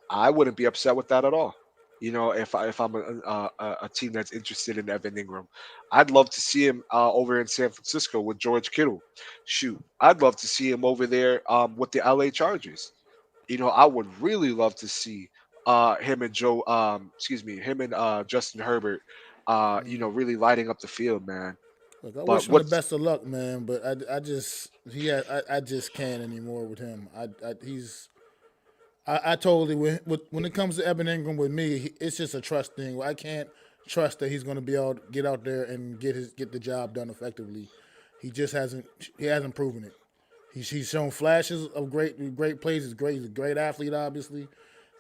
I wouldn't be upset with that at all. If I'm a team that's interested in Evan Ingram, I'd love to see him over in San Francisco with George Kittle. Shoot, I'd love to see him over there with the LA Chargers. I would really love to see him and him and Justin Herbert, really lighting up the field, man. Look, I But wish him the what's best of luck, man. But I just I just can't anymore with him. I totally when it comes to Evan Ingram with me, it's just a trust thing. I can't trust that he's going to be able to get out there and get the job done effectively. He just hasn't proven it. He's shown flashes of great plays. He's a great athlete, obviously,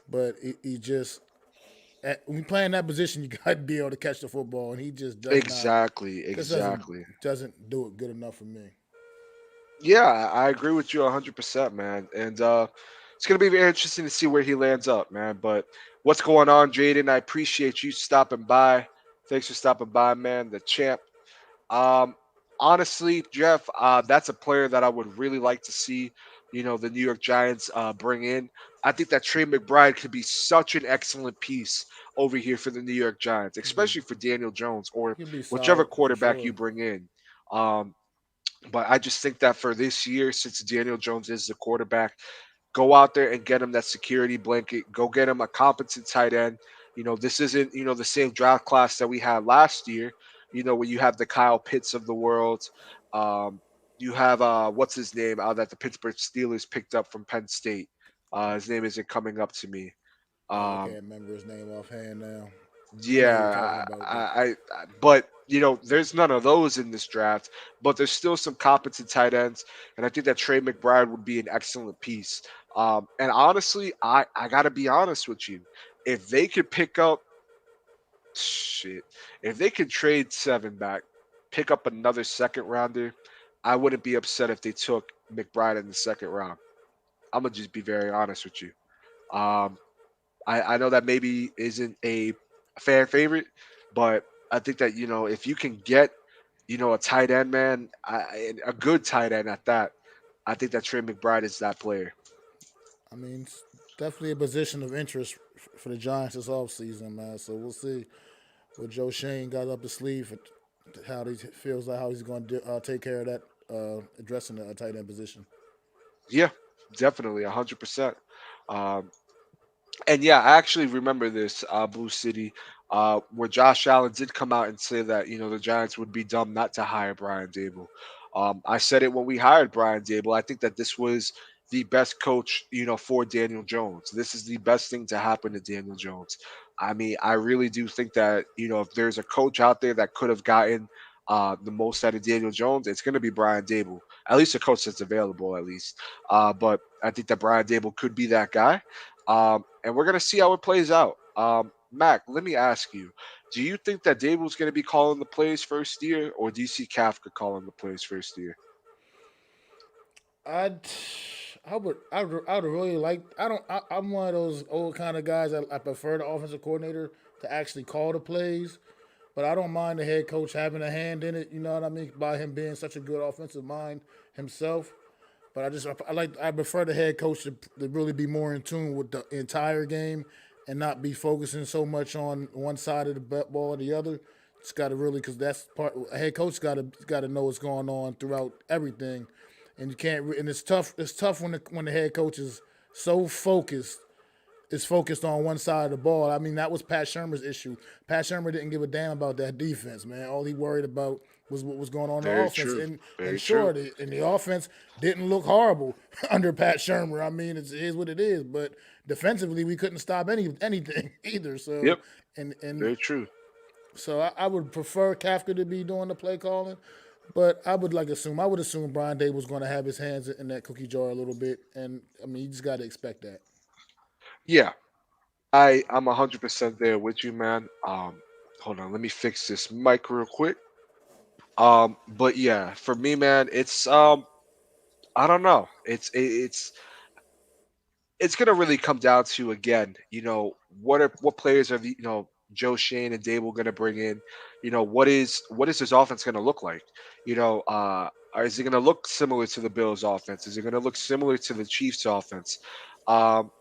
but he just when you play in that position, you got to be able to catch the football, and he just does not. exactly, Just exactly. doesn't do it good enough for me. Yeah, I agree with you 100%, man. And it's gonna be very interesting to see where he lands up, man. But what's going on, Jaden? I appreciate you stopping by. Thanks for stopping by, man. The champ. Um, Honestly, Jeff, that's a player that I would really like to see. The New York Giants bring in. I think that Trey McBride could be such an excellent piece over here for the New York Giants, He could especially for Daniel Jones or he could be whichever solid for quarterback you sure. bring in. Um, but I just think that for this year, since Daniel Jones is the quarterback, go out there and get him that security blanket. Go get him a competent tight end. This isn't, the same draft class that we had last year, where you have the Kyle Pitts of the world. Um, you have, what's his name, that the Pittsburgh Steelers picked up from Penn State. His name isn't coming up to me. I Um, can't remember his name offhand now. I know who you're talking yeah, about, but but there's none of those in this draft. But there's still some competent tight ends, and I think that Trey McBride would be an excellent piece. And honestly, I gotta be honest with you, if they could pick up shit, if they could trade seven back, pick up another second rounder, I wouldn't be upset if they took McBride in the second round. I'm gonna just be very honest with you. Um, I know that maybe isn't a fan favorite, but I think that if you can get a tight end, man, and a good tight end at that, I think that Trey McBride is that player. I mean, it's definitely a position of interest for the Giants this offseason, man. So we'll see what Joe Shane got up the sleeve, how he feels like how he's going to take care of that, addressing the tight end position. Yeah, definitely, 100%. Um, And yeah, I actually remember this, Blue City, where Josh Allen did come out and say that the Giants would be dumb not to hire Brian Dable. I said it when we hired Brian Dable. I think that this was the best coach, for Daniel Jones. This is the best thing to happen to Daniel Jones. I mean, I really do think that if there's a coach out there that could have gotten the most out of Daniel Jones, it's going to be Brian Dable, at least a coach that's available, at least. But I think that Brian Dable could be that guy. And we're going to see how it plays out. Mac, let me ask you, do you think that Dable's going to be calling the plays first year, or do you see Kafka calling the plays first year? I'd, I would really like. I don't. I'm one of those old kind of guys. I prefer the offensive coordinator to actually call the plays, but I don't mind the head coach having a hand in it. You know what I mean? By him being such a good offensive mind himself. But I prefer the head coach to really be more in tune with the entire game and not be focusing so much on one side of the ball or the other. It's got to really, because that's part. A head coach got to know what's going on throughout everything, and you can't. And it's tough. It's tough when the head coach is so focused on one side of the ball. I mean, that was Pat Shermer's issue. Pat Shermer didn't give a damn about that defense, man. All he worried about was what was going on in the Very offense. true. And Very true. sure, the offense didn't look horrible under Pat Shermer. I mean, it is what it is. But defensively, we couldn't stop anything either. So Yep. and Very true. so I would prefer Kafka to be doing the play calling. But I would assume Brian Day was going to have his hands in that cookie jar a little bit, and I mean you just got to expect that. Yeah, I'm 100% there with you, man. Hold on, let me fix this mic real quick. But yeah, for me, man, it's I don't know. It's gonna really come down to, again, what players are Joe Shane and Dable gonna bring in. What is his offense gonna look like? Is it gonna look similar to the Bills' offense? Is it gonna look similar to the Chiefs' offense? Um,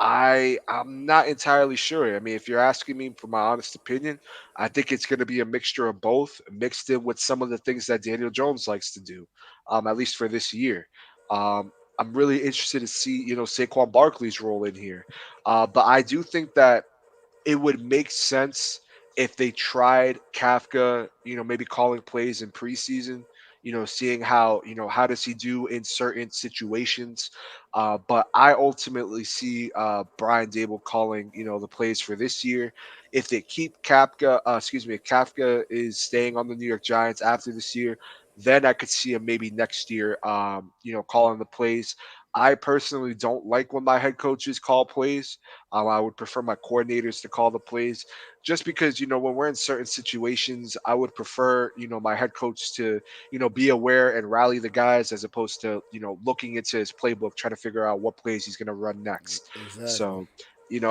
I'm not entirely sure. I mean, if you're asking me for my honest opinion, I think it's going to be a mixture of both, mixed in with some of the things that Daniel Jones likes to do, at least for this year. I'm really interested to see, Saquon Barkley's role in here. But I do think that it would make sense if they tried Kafka, maybe calling plays in preseason, seeing how does he do in certain situations. But I ultimately see Brian Dable calling, the plays for this year. If they keep if Kafka is staying on the New York Giants after this year, then I could see him maybe next year, calling the plays. I personally don't like when my head coaches call plays. I would prefer my coordinators to call the plays, just because when we're in certain situations, I would prefer my head coach to be aware and rally the guys, as opposed to looking into his playbook trying to figure out what plays he's going to run next. Exactly. So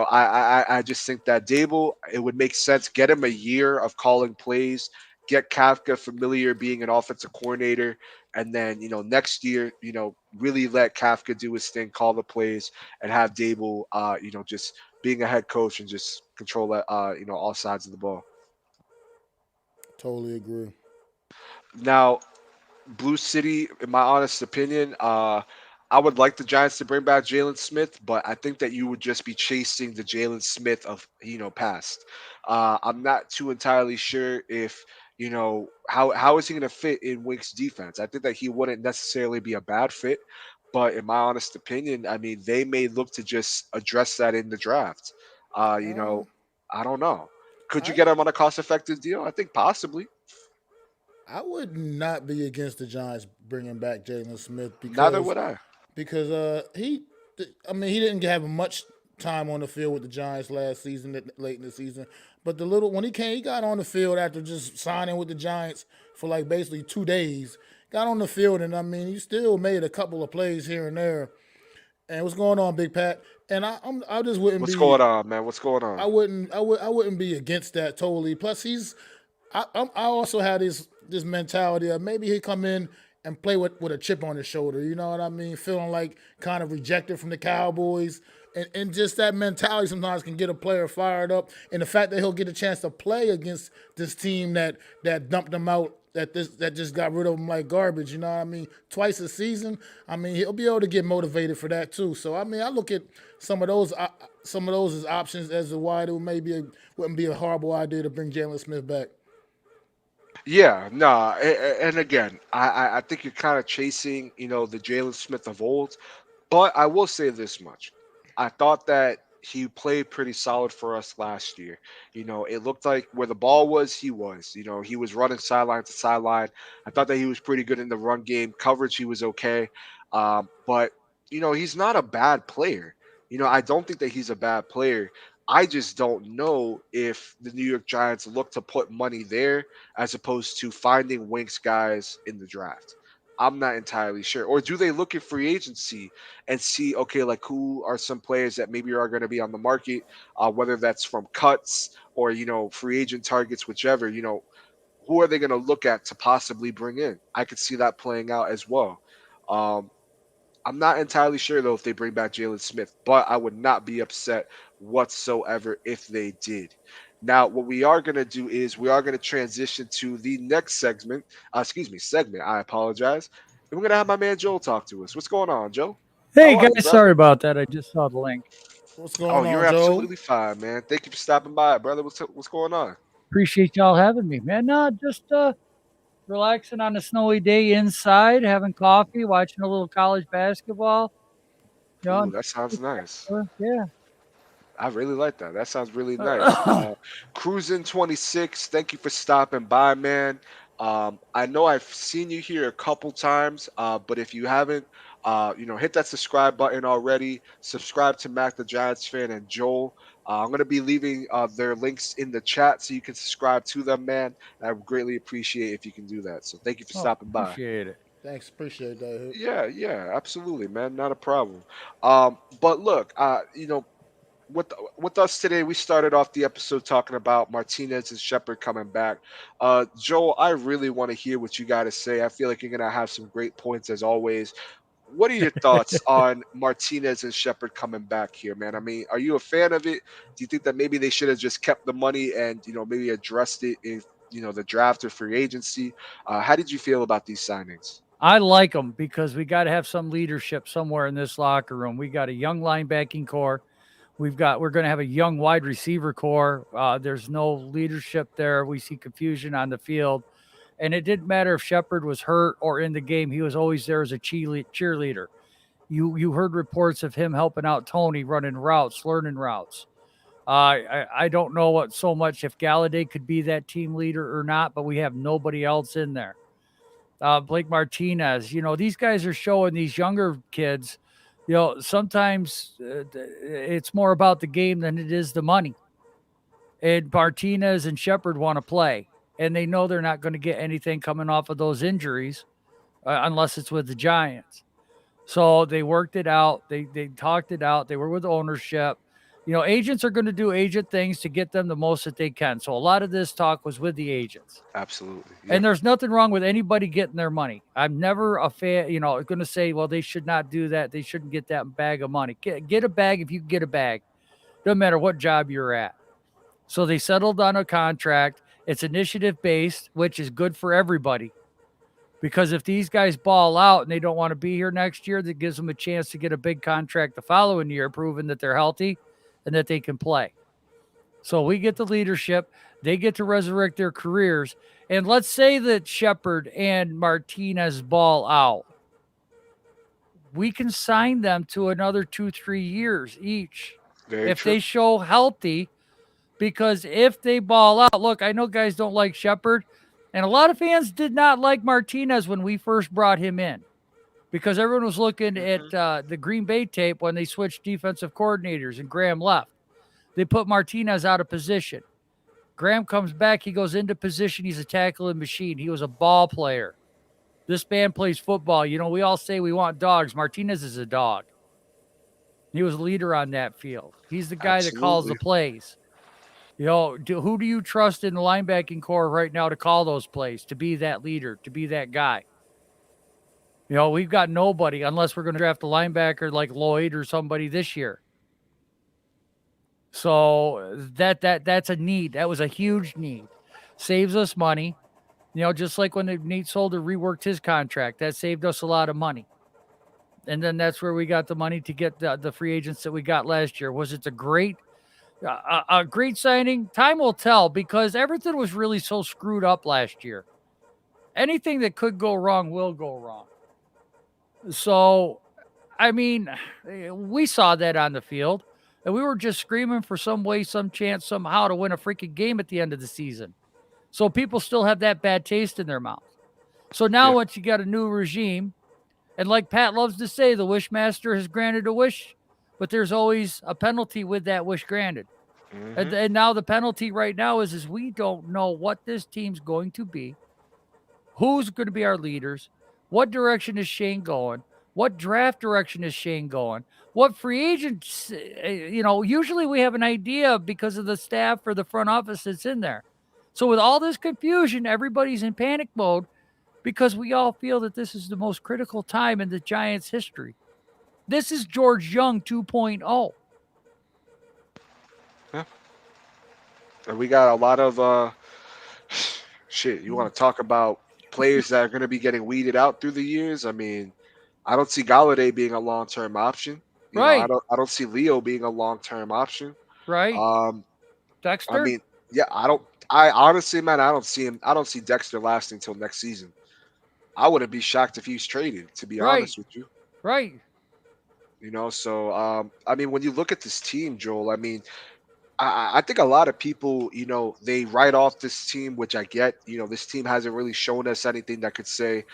I just think that Dable, it would make sense, get him a year of calling plays, get Kafka familiar being an offensive coordinator, and then next year really let Kafka do his thing, call the plays, and have Dable just being a head coach and just control that all sides of the ball. Totally agree. Now, Blue City, in my honest opinion, I would like the Giants to bring back Jalen Smith, but I think that you would just be chasing the Jalen Smith of past. I'm not too entirely sure if how is he going to fit in Wink's defense. I think that he wouldn't necessarily be a bad fit, but in my honest opinion, I mean, they may look to just address that in the draft. Uh, you know, Um, I don't know. Could you I get him on a cost-effective deal? I think possibly. I would not be against the Giants bringing back Jalen Smith Neither would I. because I mean he didn't have much time on the field with the Giants last season, late in the season. But the little when he got on the field after just signing with the Giants for like basically 2 days. Got on the field and I mean he still made a couple of plays here and there. And what's going on, Big Pat? And I just wouldn't What's be going on, man? What's going on? I wouldn't be against that totally. Plus, I also had this mentality of maybe he come in and play with a chip on his shoulder. You know what I mean? Feeling like kind of rejected from the Cowboys. And just that mentality sometimes can get a player fired up. And the fact that he'll get a chance to play against this team that dumped him out, that just got rid of him like garbage. You know what I mean? Twice a season. I mean, he'll be able to get motivated for that too. So I mean, I look at some of those as options as to why it wouldn't be a horrible idea to bring Jalen Smith back. Yeah, nah, and again, I think you're kind of chasing, the Jalen Smith of old. But I will say this much: I thought that he played pretty solid for us last year. It looked like where the ball was, he was. He was running sideline to sideline. I thought that he was pretty good in the run game. Coverage, he was okay. But he's not a bad player. I don't think that he's a bad player. I just don't know if the New York Giants look to put money there as opposed to finding Winks guys in the draft. I'm not entirely sure. Or do they look at free agency and see, okay, like who are some players that maybe are going to be on the market, whether that's from cuts or, free agent targets, whichever, who are they going to look at to possibly bring in? I could see that playing out as well. Um, I'm not entirely sure though if they bring back Jalen Smith, but I would not be upset whatsoever if they did. Now, what we are going to do is we are going to transition to the next segment. Segment. I apologize. And we're going to have my man Joel talk to us. What's going on, Joe? Hey How are you, guys, brother? sorry about that. I just saw the link. What's Oh, going you're on, Joe? absolutely fine, man. Thank you for stopping by, brother. What's going on? Appreciate y'all having me, man. No, just relaxing on a snowy day inside, having coffee, watching a little college basketball. You know, Ooh, and that sounds nice. yeah. I really like that. That sounds really nice. Cruising 26, thank you for stopping by, man. I know I've seen you here a couple times, but if you haven't, hit that subscribe button already. Subscribe to Mac the Giants fan and Joel. I'm going to be leaving their links in the chat so you can subscribe to them, man. And I would greatly appreciate if you can do that. So thank you for Oh, stopping by. appreciate it. Thanks, appreciate that. Hit. Yeah, yeah, absolutely, man. Not a problem. But look, with us today, we started off the episode talking about Martinez and Shepard coming back. Joel, I really want to hear what you got to say. I feel like you're gonna have some great points as always. What are your thoughts on Martinez and Shepard coming back here, man? I mean, are you a fan of it? Do you think that maybe they should have just kept the money and maybe addressed it in the draft or free agency? How did you feel about these signings? I like them because we got to have some leadership somewhere in this locker room. We got a young linebacking core. We're going to have a young wide receiver core. There's no leadership there. We see confusion on the field, and it didn't matter if Shepard was hurt or in the game. He was always there as a cheerleader. You heard reports of him helping out Tony running routes, learning routes. I don't know what so much if Galladay could be that team leader or not, but we have nobody else in there. Blake Martinez, these guys are showing these younger kids, sometimes it's more about the game than it is the money. And Martinez and Shepard want to play, and they know they're not going to get anything coming off of those injuries unless it's with the Giants. So they worked it out. They talked it out. They were with ownership. Agents are going to do agent things to get them the most that they can. So a lot of this talk was with the agents. Absolutely, And yeah, there's nothing wrong with anybody getting their money. I'm never a fan, going to say, well, they should not do that. They shouldn't get that bag of money. Get a bag if you can get a bag. Doesn't matter what job you're at. So they settled on a contract. It's initiative based, which is good for everybody. Because if these guys ball out and they don't want to be here next year, that gives them a chance to get a big contract the following year, proving that they're healthy and that they can play. So we get the leadership. They get to resurrect their careers. And let's say that Shepard and Martinez ball out. We can sign them to another 2-3 years each very if true. they show healthy. Because if they ball out, look, I know guys don't like Shepard, and a lot of fans did not like Martinez when we first brought him in because everyone was looking Hmm. at the Green Bay tape when they switched defensive coordinators and Graham left. They put Martinez out of position. Graham comes back. He goes into position. He's a tackling machine. He was a ball player. This man plays football. We all say we want dogs. Martinez is a dog. He was a leader on that field. He's the guy that calls Absolutely. the plays. Who do you trust in the linebacking core right now to call those plays, to be that leader, to be that guy? We've got nobody unless we're going to draft a linebacker like Lloyd or somebody this year. So that's a need. That was a huge need. Saves us money. Just like when Nate Solder reworked his contract, that saved us a lot of money. And then that's where we got the money to get the free agents that we got last year. Was it a great signing? Time will tell because everything was really so screwed up last year. Anything that could go wrong will go wrong. So, I mean, we saw that on the field. and we were just screaming for some way, some chance, somehow to win a freaking game at the end of the season. So people still have that bad taste in their mouth. So now, Yeah. once you got a new regime, and like Pat loves to say, the Wishmaster has granted a wish, but there's always a penalty with that wish granted. And, Hmm. and now the penalty right now is we don't know what this team's going to be, who's going to be our leaders, what direction is Shane going, what draft direction is Shane going, what free agents, usually we have an idea because of the staff or the front office that's in there. So with all this confusion, everybody's in panic mode because we all feel that this is the most critical time in the Giants' history. This is George Young 2.0. Yeah. And we got a lot of shit. You want to talk about players that are going to be getting weeded out through the years? I mean, I don't see Galladay being a long term option. I Right, don't see Leo being a long term option. right. Um, I Dexter? mean, yeah, I don't. I honestly, man, I don't see him. I don't see Dexter lasting till next season. I wouldn't be shocked if he's traded. To be Right, honest with you, right. so I mean, when you look at this team, Joel, I mean, I think a lot of people, they write off this team, which I get. This team hasn't really shown us anything that could say,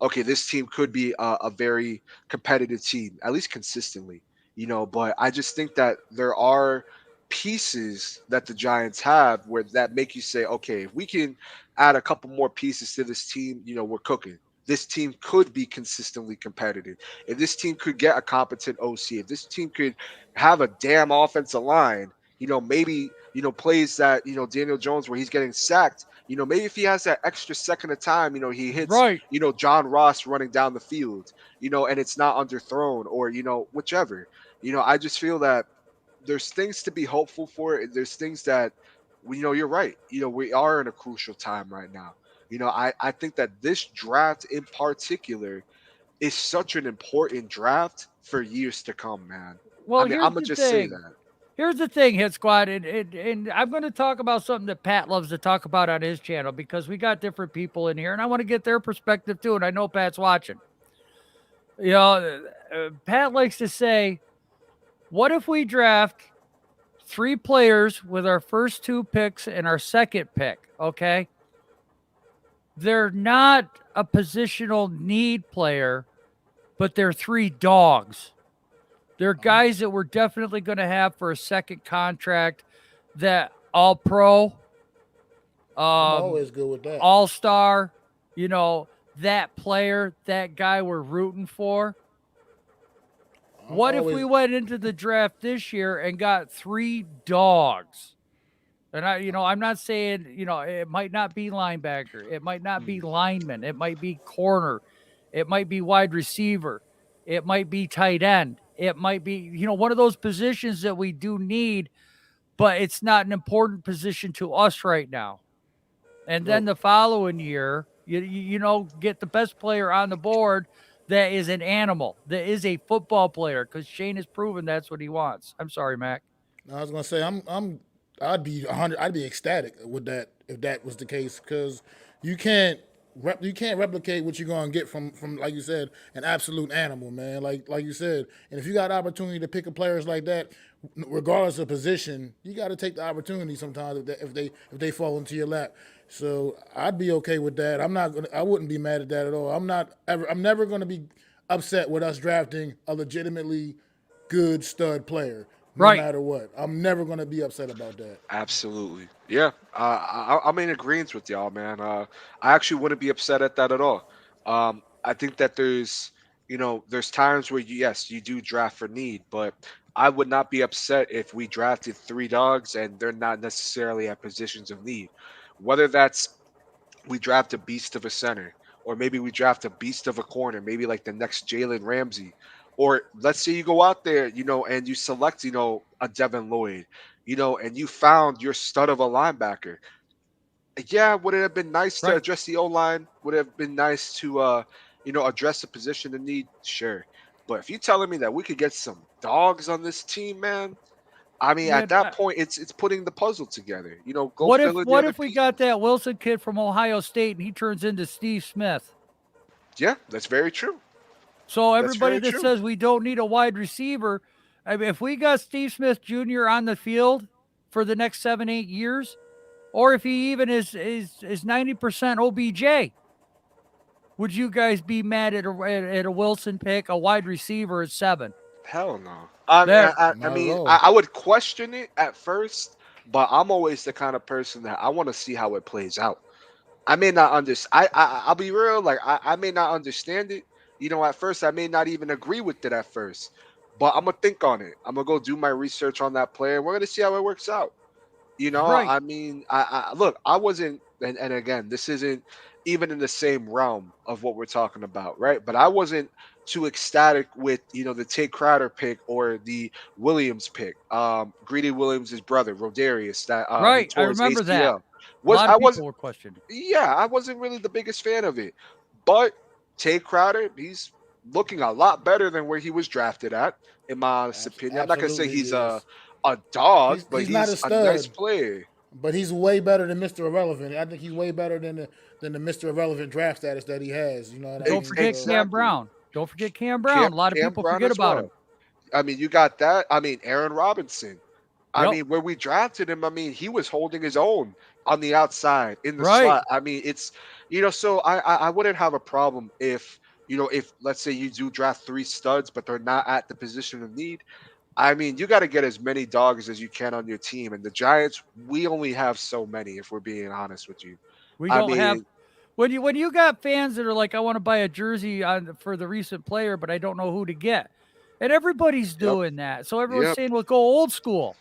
okay, this team could be a very competitive team, at least consistently. But I just think that there are pieces that the Giants have where that make you say, okay, if we can add a couple more pieces to this team, we're cooking. This team could be consistently competitive. If this team could get a competent OC, if this team could have a damn offensive line, maybe, plays that, Daniel Jones where he's getting sacked, maybe if he has that extra second of time, he hits, Right. John Ross running down the field, and it's not underthrown or, whichever. I just feel that there's things to be hopeful for. There's things that, you're right. We are in a crucial time right now. I think that this draft in particular is such an important draft for years to come, man. I Well, mean, here's I'm gonna the just say thing. that. Here's the thing, Hit Squad, and I'm going to talk about something that Pat loves to talk about on his channel because we got different people in here, and I want to get their perspective too. And I know Pat's watching. Pat likes to say, "What if we draft three players with our first two picks and our second pick?" Okay, they're not a positional need player, but they're three dogs. They're I'm guys that we're definitely going to have for a second contract that all pro, I'm um, always good with that. all star, that player, that guy we're rooting for. I'm What if we always went into the draft this year and got three dogs? And I'm not saying, it might not be linebacker, it might not be Mm. lineman, it might be corner, it might be wide receiver, it might be tight end, it might be, one of those positions that we do need, but it's not an important position to us right now. And then look. the following year, get the best player on the board that is an animal, that is a football player, because Shane has proven that's what he wants. I'm sorry, Mac. I was gonna say I'd be 100. I'd be ecstatic with that if that was the case because you can't you can't replicate what you're gonna get from like you said an absolute animal, man. Like you said, and if you got opportunity to pick up players like that, regardless of position, you got to take the opportunity sometimes if they fall into your lap. So I'd be okay with that. I wouldn't be mad at that at all. I'm never gonna be upset with us drafting a legitimately good stud player, no Right. matter what. I'm never gonna be upset about that. Absolutely. Yeah. I'm in agreement with y'all, man. I actually wouldn't be upset at that at all. I think that there's times where yes, you do draft for need, but I would not be upset if we drafted three dogs and they're not necessarily at positions of need. Whether that's we draft a beast of a center, or maybe we draft a beast of a corner, maybe like the next Jalen Ramsey. Or let's say you go out there, and you select, a Devin Lloyd, and you found your stud of a linebacker. Yeah, would it have been nice to Right. address the O line? Would it have been nice to, address the position in need? Sure. But if you're telling me that we could get some dogs on this team, man, I mean, Yeah. at that point, it's putting the puzzle together. Go What if fill in the what other if we got pieces. that Wilson kid from Ohio State and he turns into Steve Smith? Yeah, that's very true. So That's everybody very that true. says we don't need a wide receiver, I mean, if we got Steve Smith Jr. on the field for the next 7, 8 years, or if he even is 90% OBJ, would you guys be mad at a Wilson pick, a wide receiver at 7? Hell no. I mean, That I Not at mean, all. I would question it at first, but I'm always the kind of person that I want to see how it plays out. I may not understand. I'll be real. Like I may not understand it. At first I may not even agree with it at first, but I'm gonna think on it. I'm gonna go do my research on that player. We're gonna see how it works out. right, I mean, I look. I wasn't, and again, this isn't even in the same realm of what we're talking about, right? But I wasn't too ecstatic with the Tate Crowder pick or the Williams pick. Greedy Williams' brother, Rodarius, that who right. I tore his remember that. ACL. A Was lot I of was people were questioning. Yeah, I wasn't really the biggest fan of it. But Tay Crowder, he's looking a lot better than where he was drafted at, in my honest opinion. I'm not gonna say Absolutely, he he's is. a dog, but He's not a he's a nice stud, player. but he's way better than Mr. Irrelevant. I think he's way better than the Mr. Irrelevant draft status that he has. You know what I Don't mean? forget So Cam Exactly. Brown. Don't forget Cam Brown. A lot of Cam people Brown forget as about him. well. I mean, you got that. I mean, Aaron Robinson. I Yep. mean, where we drafted him, I mean, he was holding his own on the outside in the Right. slot. I mean, so I wouldn't have a problem if let's say you do draft three studs, but they're not at the position of need. I mean, you got to get as many dogs as you can on your team. And the Giants, we only have so many, if we're being honest with you. We I don't have mean, when you got fans that are like, I want to buy a jersey for the recent player, but I don't know who to get. And everybody's yep, doing that. So everyone's yep, saying, well, go old school.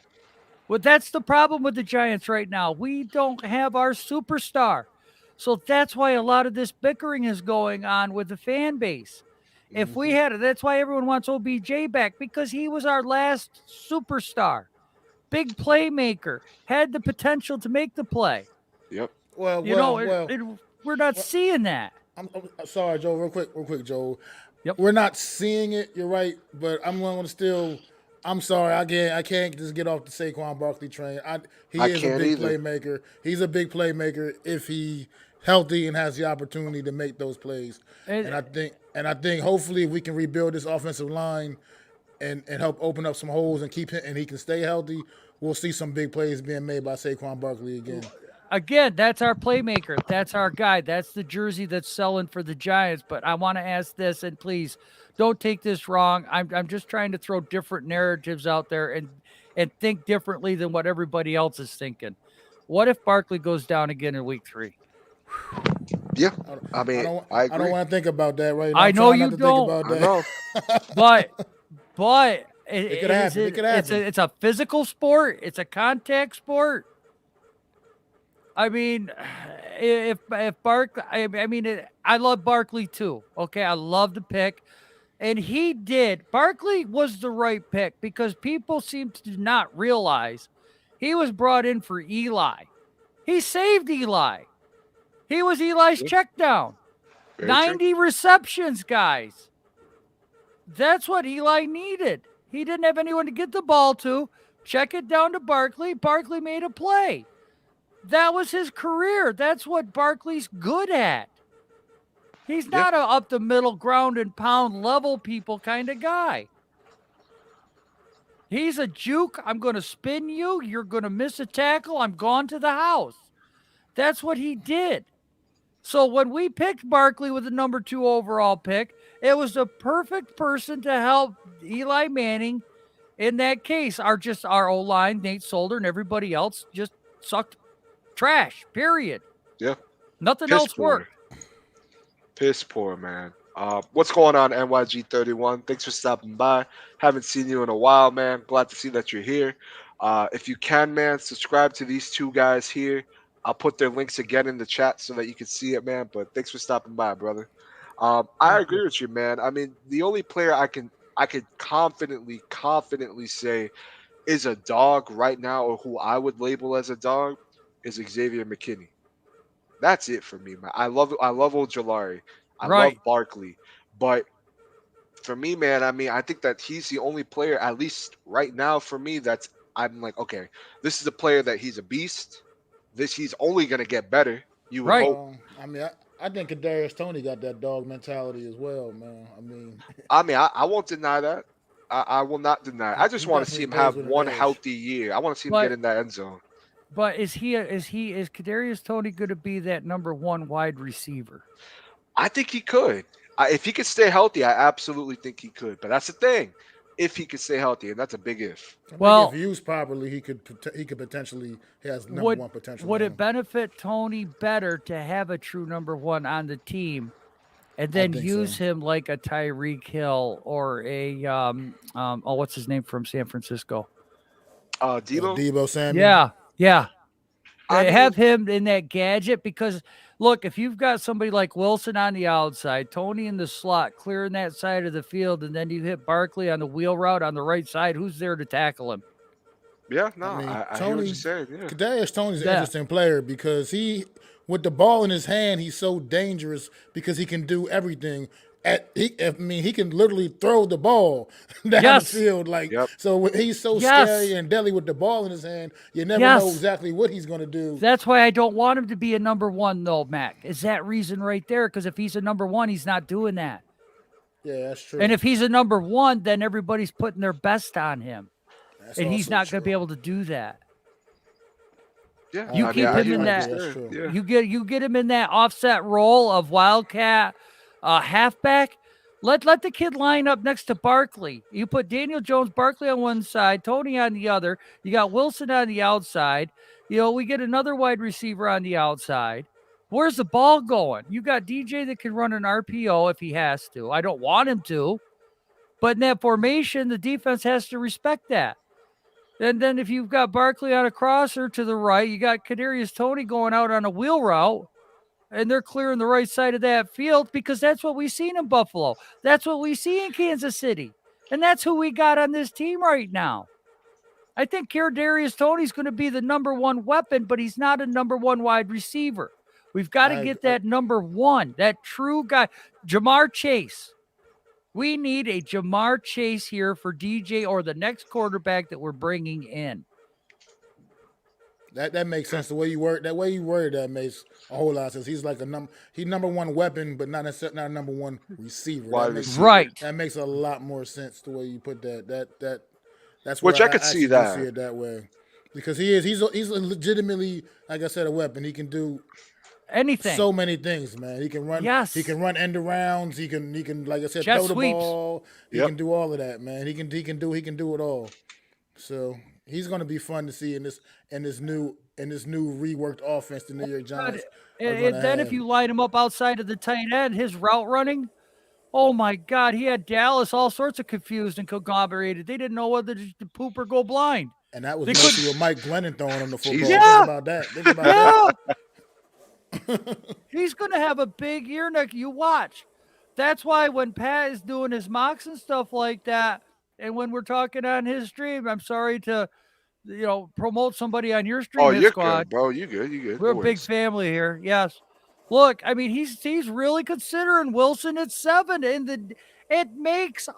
Well, that's the problem with the Giants right now. We don't have our superstar. So that's why a lot of this bickering is going on with the fan base. If we hmm had it, that's why everyone wants OBJ back because he was our last superstar. Big playmaker, had the potential to make the play. yep, well, You know, well, well, we're not well seeing that. I'm sorry, Joe. Real quick, Joe. Yep. We're not seeing it. You're right, but I'm going to still. I'm sorry. I can't just get off the Saquon Barkley train. He I is a can't big either. playmaker. He's a big playmaker if he healthy and has the opportunity to make those plays. And And I think hopefully if we can rebuild this offensive line and help open up some holes and keep him and he can stay healthy, we'll see some big plays being made by Saquon Barkley again. again, that's our playmaker. That's our guy. That's the jersey that's selling for the Giants. But I want to ask this, and please don't take this wrong. I'm just trying to throw different narratives out there and think differently than what everybody else is thinking. What if Barkley goes down again in week 3? Yeah, I don't I I mean, don't I I don't agree. want to think about that right now. I I'm know trying you not to think don't, about I that. know. but It could happen. It could happen. it's a physical sport. It's a contact sport. I mean, if Barkley, I mean, I love Barkley too. Okay, I love the pick, and he did. Barkley was the right pick because people seem to not realize he was brought in for Eli. He saved Eli. He was Eli's Yeah, check down. very true. 90 receptions, guys. That's what Eli needed. He didn't have anyone to get the ball to. Check it down to Barkley. Barkley made a play. That was his career. That's what Barkley's good at. He's Yeah, not a up the middle ground and pound level people kind of guy. He's a juke. I'm going to spin you. You're going to miss a tackle. I'm gone to the house. That's what he did. So when we picked Barkley with the number 2 overall pick, it was the perfect person to help Eli Manning in that case. Our O line, Nate Solder, and everybody else just sucked trash. Period. yeah. Nothing Piss else poor. worked. Piss poor, man. What's going on, NYG31? Thanks for stopping by. Haven't seen you in a while, man. Glad to see that you're here. If you can, man, subscribe to these two guys here. I'll put their links again in the chat so that you can see it, man. But thanks for stopping by, brother. I Thank you. agree with you, man. I mean, the only player I could confidently say is a dog right now, or who I would label as a dog, is Xavier McKinney. That's it for me, man. I love Ojolari. I love Right. Barkley. But for me, man, I mean, I think that he's the only player, at least right now for me, that's I'm like, okay, this is a player that he's a beast. He's only gonna get better. You would Right. hope. I mean, I think Kadarius Tony got that dog mentality as well, man. I mean, I mean, I won't deny that. I will not deny. I just He want to see definitely him plays have with an one edge. healthy year. I want to see him get But in that end zone. is Kadarius Tony going to be that number one wide receiver? I think he could. If he could stay healthy, I absolutely think he could. But that's the thing. If he could stay healthy, and that's a big if. I think if Well, used properly, he could potentially he has number would one potential would in it him. benefit Tony better to have a true number one on the team and I then think so. use him like a Tyreek Hill or a what's his name from San Francisco? Debo. Debo Samuel. Yeah, yeah. I Have mean, him in that gadget because look, if you've got somebody like Wilson on the outside, Tony in the slot, clearing that side of the field, and then you hit Barkley on the wheel route on the right side, who's there to tackle him? yeah, no, I mean, I hear what you're Tony saying. Yeah, Kadarius Tony's an Yeah. interesting player because with the ball in his hand, he's so dangerous because he can do everything. He can literally throw the ball down the Yes. field. Like yep. so, he's so scary Yes. and deadly with the ball in his hand. You never know Yes. exactly what he's going to do. That's why I don't want him to be a number one, though, Mac. Is that reason right there? Because if he's a number one, he's not doing that. Yeah, that's true. And if he's a number one, then everybody's putting their best on him. That's And he's also not going to be true. able to do that. Yeah, You I mean, keep I him hear in what that. you're That's saying. true. Yeah, You get him in that offset role of wildcat halfback. Let the kid line up next to Barkley. You put Daniel Jones, Barkley on one side, Tony on the other. You got Wilson on the outside. We get another wide receiver on the outside. Where's the ball going? You got DJ that can run an RPO if he has to. I don't want him to, but in that formation, the defense has to respect that. And then if you've got Barkley on a crosser to the right, you got Kadarius Tony going out on a wheel route, and they're clearing the right side of that field because that's what we've seen in Buffalo. That's what we see in Kansas City. And that's who we got on this team right now. I think Kadarius Tony's going to be the number one weapon, but he's not a number one wide receiver. We've got to get that number one, that true guy, Jamar Chase. We need a Jamar Chase here for DJ or the next quarterback that we're bringing in. That makes sense. The way you word that makes a whole lot of sense. He's like he's number one weapon, but not necessarily not a number one receiver. wide That makes receiver. Right. that makes a lot more sense the way you put that. That's Which where I could see actually do that. see it that way. Because he's legitimately, like I said, a weapon. He can do Anything. so many things, man. He can run. Yes. He can run end arounds. He can like I said, Jet throw the sweeps. ball. He Yep. can do all of that, man. He can do it all. So he's going to be fun to see in this new reworked offense the New York Giants. And then if you line him up outside of the tight end, his route running, oh my God, he had Dallas all sorts of confused and conglomerated. They didn't know whether to poop or go blind. And that was They mostly with Mike Glennon throwing him the football. Jesus. Yeah. Think about that. Think about that. He's going to have a big year next. You watch. That's why when Pat is doing his mocks and stuff like that, and when we're talking on his stream, I'm sorry to, promote somebody on your stream, Oh, Hit you're Squad. good, bro. You good. You good. We're No a big worries. family here. Yes. Look, I mean, he's really considering Wilson at 7, and it makes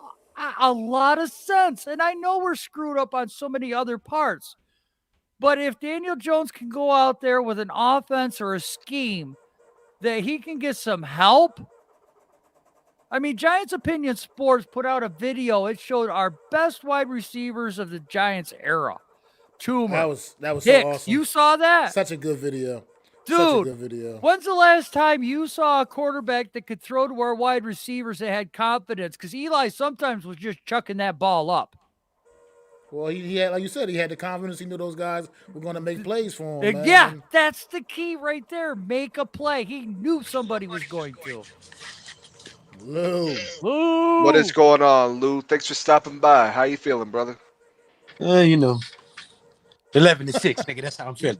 a lot of sense. And I know we're screwed up on so many other parts, but if Daniel Jones can go out there with an offense or a scheme that he can get some help. I mean, Giants Opinion Sports put out a video. It showed our best wide receivers of the Giants era. Toomer. That was Hicks, so awesome. you saw that? Such a good video. Dude, Such a good video. When's the last time you saw a quarterback that could throw to our wide receivers that had confidence? Because Eli sometimes was just chucking that ball up. Well, he had, like you said, he had the confidence. He knew those guys were going to make plays for him. Man. Yeah, that's the key right there. Make a play. He knew somebody was going to. Lou. What is going on, Lou? Thanks for stopping by. How you feeling, brother? 11-6, nigga. That's how I'm feeling.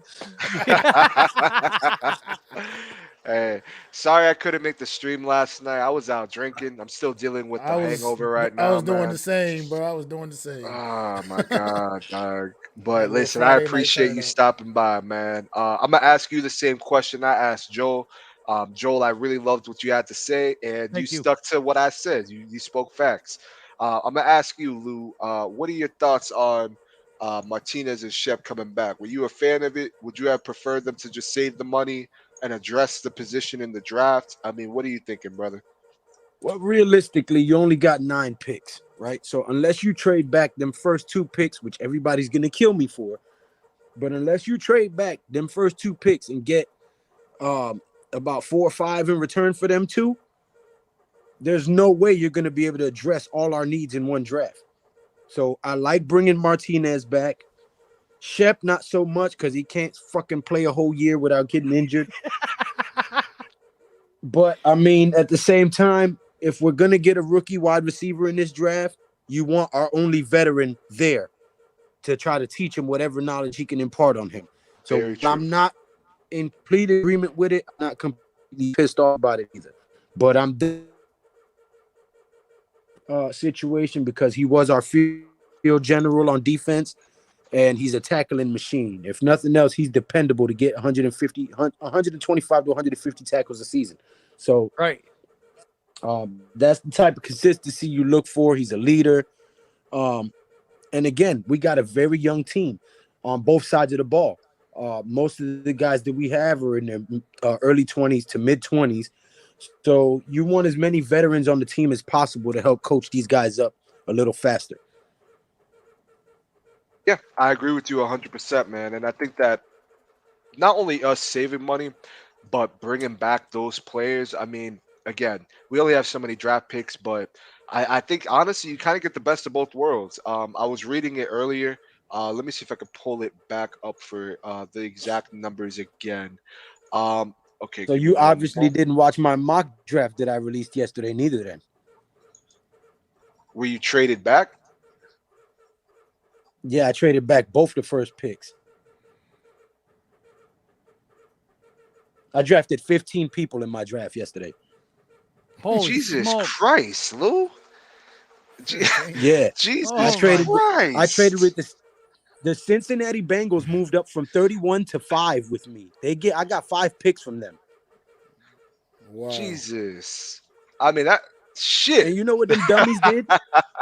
Hey, sorry I couldn't make the stream last night. I was out drinking. I'm still dealing with the hangover right now. I was doing man. the same, bro. I was doing the same. Oh my god, dog. But little listen, I Friday night appreciate you turn up. stopping by, man. I'm gonna ask you the same question I asked Joel. Joel, I really loved what you had to say, and you Thank you. stuck to what I said. You spoke facts. I'm gonna ask you, Lou. What are your thoughts on Martinez and Shep coming back? Were you a fan of it? Would you have preferred them to just save the money and address the position in the draft? I mean, what are you thinking, brother? Well, realistically, you only got 9 picks, right? So unless you trade back them first two picks, which everybody's gonna kill me for, but unless you trade back them first two picks and get um about 4 or 5 in return for them two, there's no way you're gonna be able to address all our needs in one draft. So I like bringing Martinez back. Shep, not so much because he can't fucking play a whole year without getting injured. But I mean, at the same time, if we're gonna get a rookie wide receiver in this draft, you want our only veteran there to try to teach him whatever knowledge he can impart on him. So Very while true. I'm not in complete agreement with it, I'm not completely pissed off about it either. But I'm situation because he was our field general on defense and he's a tackling machine. If nothing else, he's dependable to get 125 to 150 tackles a season. So Right. that's the type of consistency you look for. He's a leader. Um, and again, we got a very young team on both sides of the ball. Most of the guys that we have are in their early 20s to mid 20s. So you want as many veterans on the team as possible to help coach these guys up a little faster. Yeah, I agree with you 100%, man. And I think that not only us saving money, but bringing back those players. I mean, again, we only have so many draft picks, but I think honestly, you kind of get the best of both worlds. I was reading it earlier. Let me see if I can pull it back up for the exact numbers again. Um, okay, So give me you one obviously moment. didn't watch my mock draft that I released yesterday, neither then. Were you traded back? Yeah, I traded back both the first picks. I drafted 15 people in my draft yesterday. Holy Jesus smokes. Christ, Lou. Je- 15. Yeah. I Oh Jesus my. traded I traded Christ. with the Cincinnati Bengals moved up from 31 to 5 with me. I got 5 picks from them. Wow. Jesus. I mean that shit. And you know what them dummies did?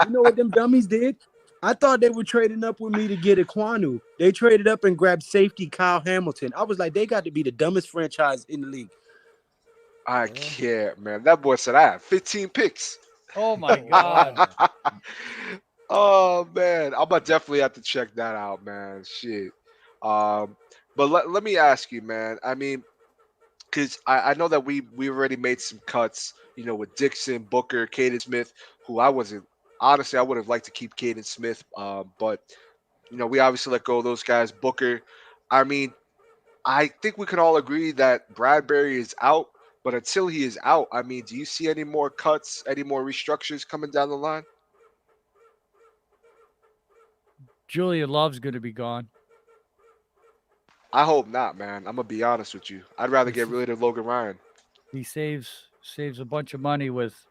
You know what them dummies did? I thought they were trading up with me to get Aquanu. They traded up and grabbed safety Kyle Hamilton. I was like, they got to be the dumbest franchise in the league. I Yeah. can't, man. That boy said I have 15 picks. Oh my God. Wow. Oh man, I'm gonna definitely have to check that out, man. Shit. Um, but let me ask you, man. I mean, because I know that we already made some cuts, with Dixon, Booker, Caden Smith, who I wasn't honestly I would have liked to keep Caden Smith, but we obviously let go of those guys. Booker, I mean, I think we can all agree that Bradbury is out, but until he is out, I mean, do you see any more cuts, any more restructures coming down the line? Julian Love's going to be gone. I hope not, man. I'm gonna be honest with you. I'd rather get If rid of Logan Ryan. he saves a bunch of money with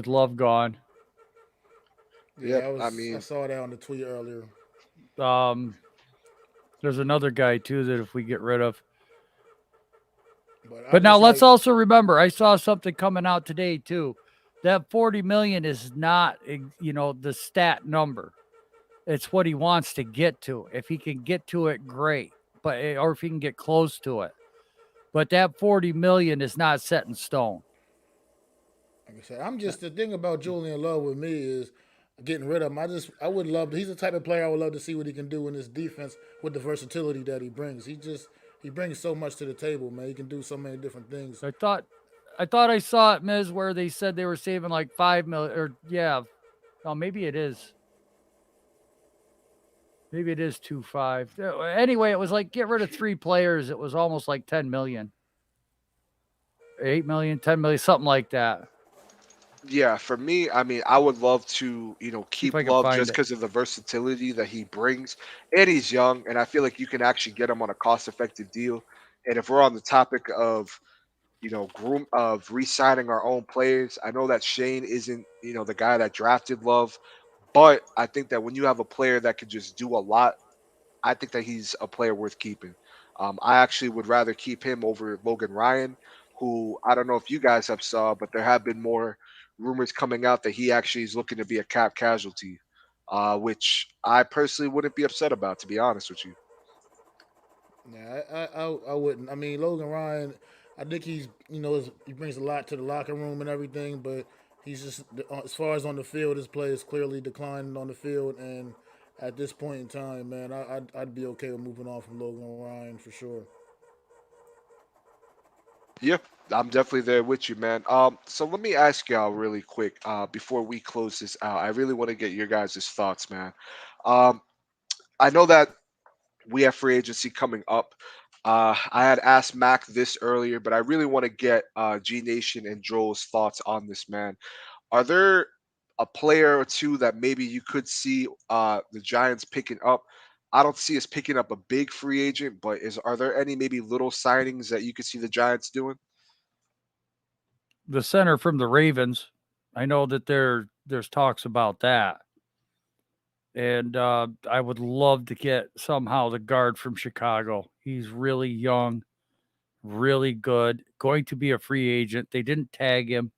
Love gone. Yeah, Yep. I I mean, saw that on the tweet earlier. Um, there's another guy too that if we get rid of. But I But now just let's like also remember, I saw something coming out today too. That 40 million is not, the stat number. It's what he wants to get to. If he can get to it, great. Or if he can get close to it. But that 40 million is not set in stone. like I said, I'm just the thing about Julian Love with me is getting rid of him. I would love. He's the type of player I would love to see what he can do in this defense with the versatility that he brings. He brings so much to the table, man. He can do so many different things. I thought I saw it, Miz, where they said they were saving like 5 million, or yeah, oh, maybe it is. Maybe it is 2.5. Anyway, it was like get rid of 3 players. It was almost like 10 million, 8 million, 10 million, something like that. yeah, for me, I mean, I would love to, See if keep I can Love find just it. because of the versatility that he brings, and he's young, and I feel like you can actually get him on a cost-effective deal. And if we're on the topic of, re-signing our own players, I know that Shane isn't, the guy that drafted Love, but I think that when you have a player that can just do a lot, I think that he's a player worth keeping. I actually would rather keep him over Logan Ryan, who I don't know if you guys have saw, but there have been more rumors coming out that he actually is looking to be a cap casualty, which I personally wouldn't be upset about, to be honest with you. Yeah, I wouldn't. I mean, Logan Ryan, I think he brings a lot to the locker room and everything. But He's just as far as on the field, his play is clearly declining on the field, and at this point in time, man, I'd be okay with moving on from Logan Ryan for sure. Yeah, I'm definitely there with you, man. So let me ask y'all really quick, before we close this out. I really want to get your guys' thoughts, man. Um, I know that we have free agency coming up. I had asked Mac this earlier, but I really want to get G Nation and Joel's thoughts on this, man. Are there a player or two that maybe you could see the Giants picking up? I don't see us picking up a big free agent, but are there any maybe little signings that you could see the Giants doing? The center from the Ravens, I know that there's talks about that. And I would love to get somehow the guard from Chicago. He's really young, really good, going to be a free agent. They didn't tag him.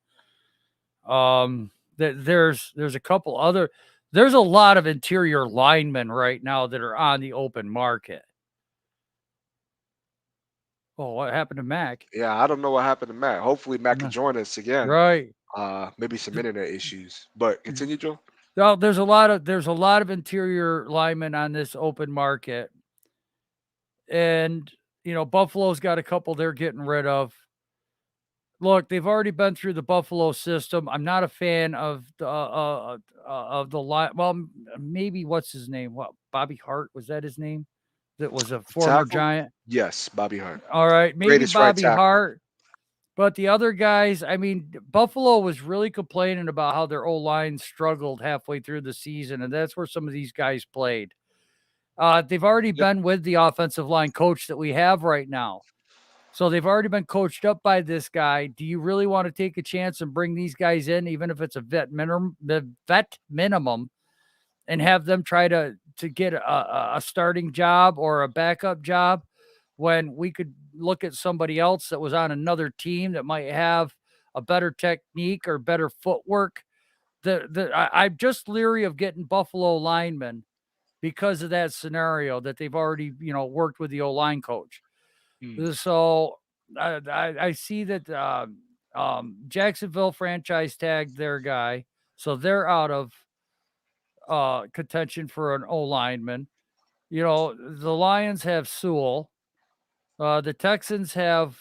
There's a couple other. There's a lot of interior linemen right now that are on the open market. Oh, what happened to Mac? Yeah, I don't know what happened to Matt. Hopefully, Matt can join us again. Right. Maybe some internet issues, but continue, Joe. No, there's a lot of interior linemen on this open market, and Buffalo's got a couple they're getting rid of. Look, they've already been through the Buffalo system. I'm not a fan of the line. Well, maybe what's his name? What, Bobby Hart, was that his name? That was a former Tackle? Giant. Yes, Bobby Hart. All right, maybe Greatest right Bobby tackle. Hart. But the other guys, I mean, Buffalo was really complaining about how their O-line struggled halfway through the season, and that's where some of these guys played. They've already been with the offensive line coach that we have right now. So they've already been coached up by this guy. Do you really want to take a chance and bring these guys in, even if it's a vet minimum, and have them try to get a starting job or a backup job when we could look at somebody else that was on another team that might have a better technique or better footwork? I'm just leery of getting Buffalo linemen because of that scenario that they've already, worked with the O-line coach. So I see that Jacksonville franchise tagged their guy, so they're out of contention for an O lineman. The Lions have Sewell. The Texans have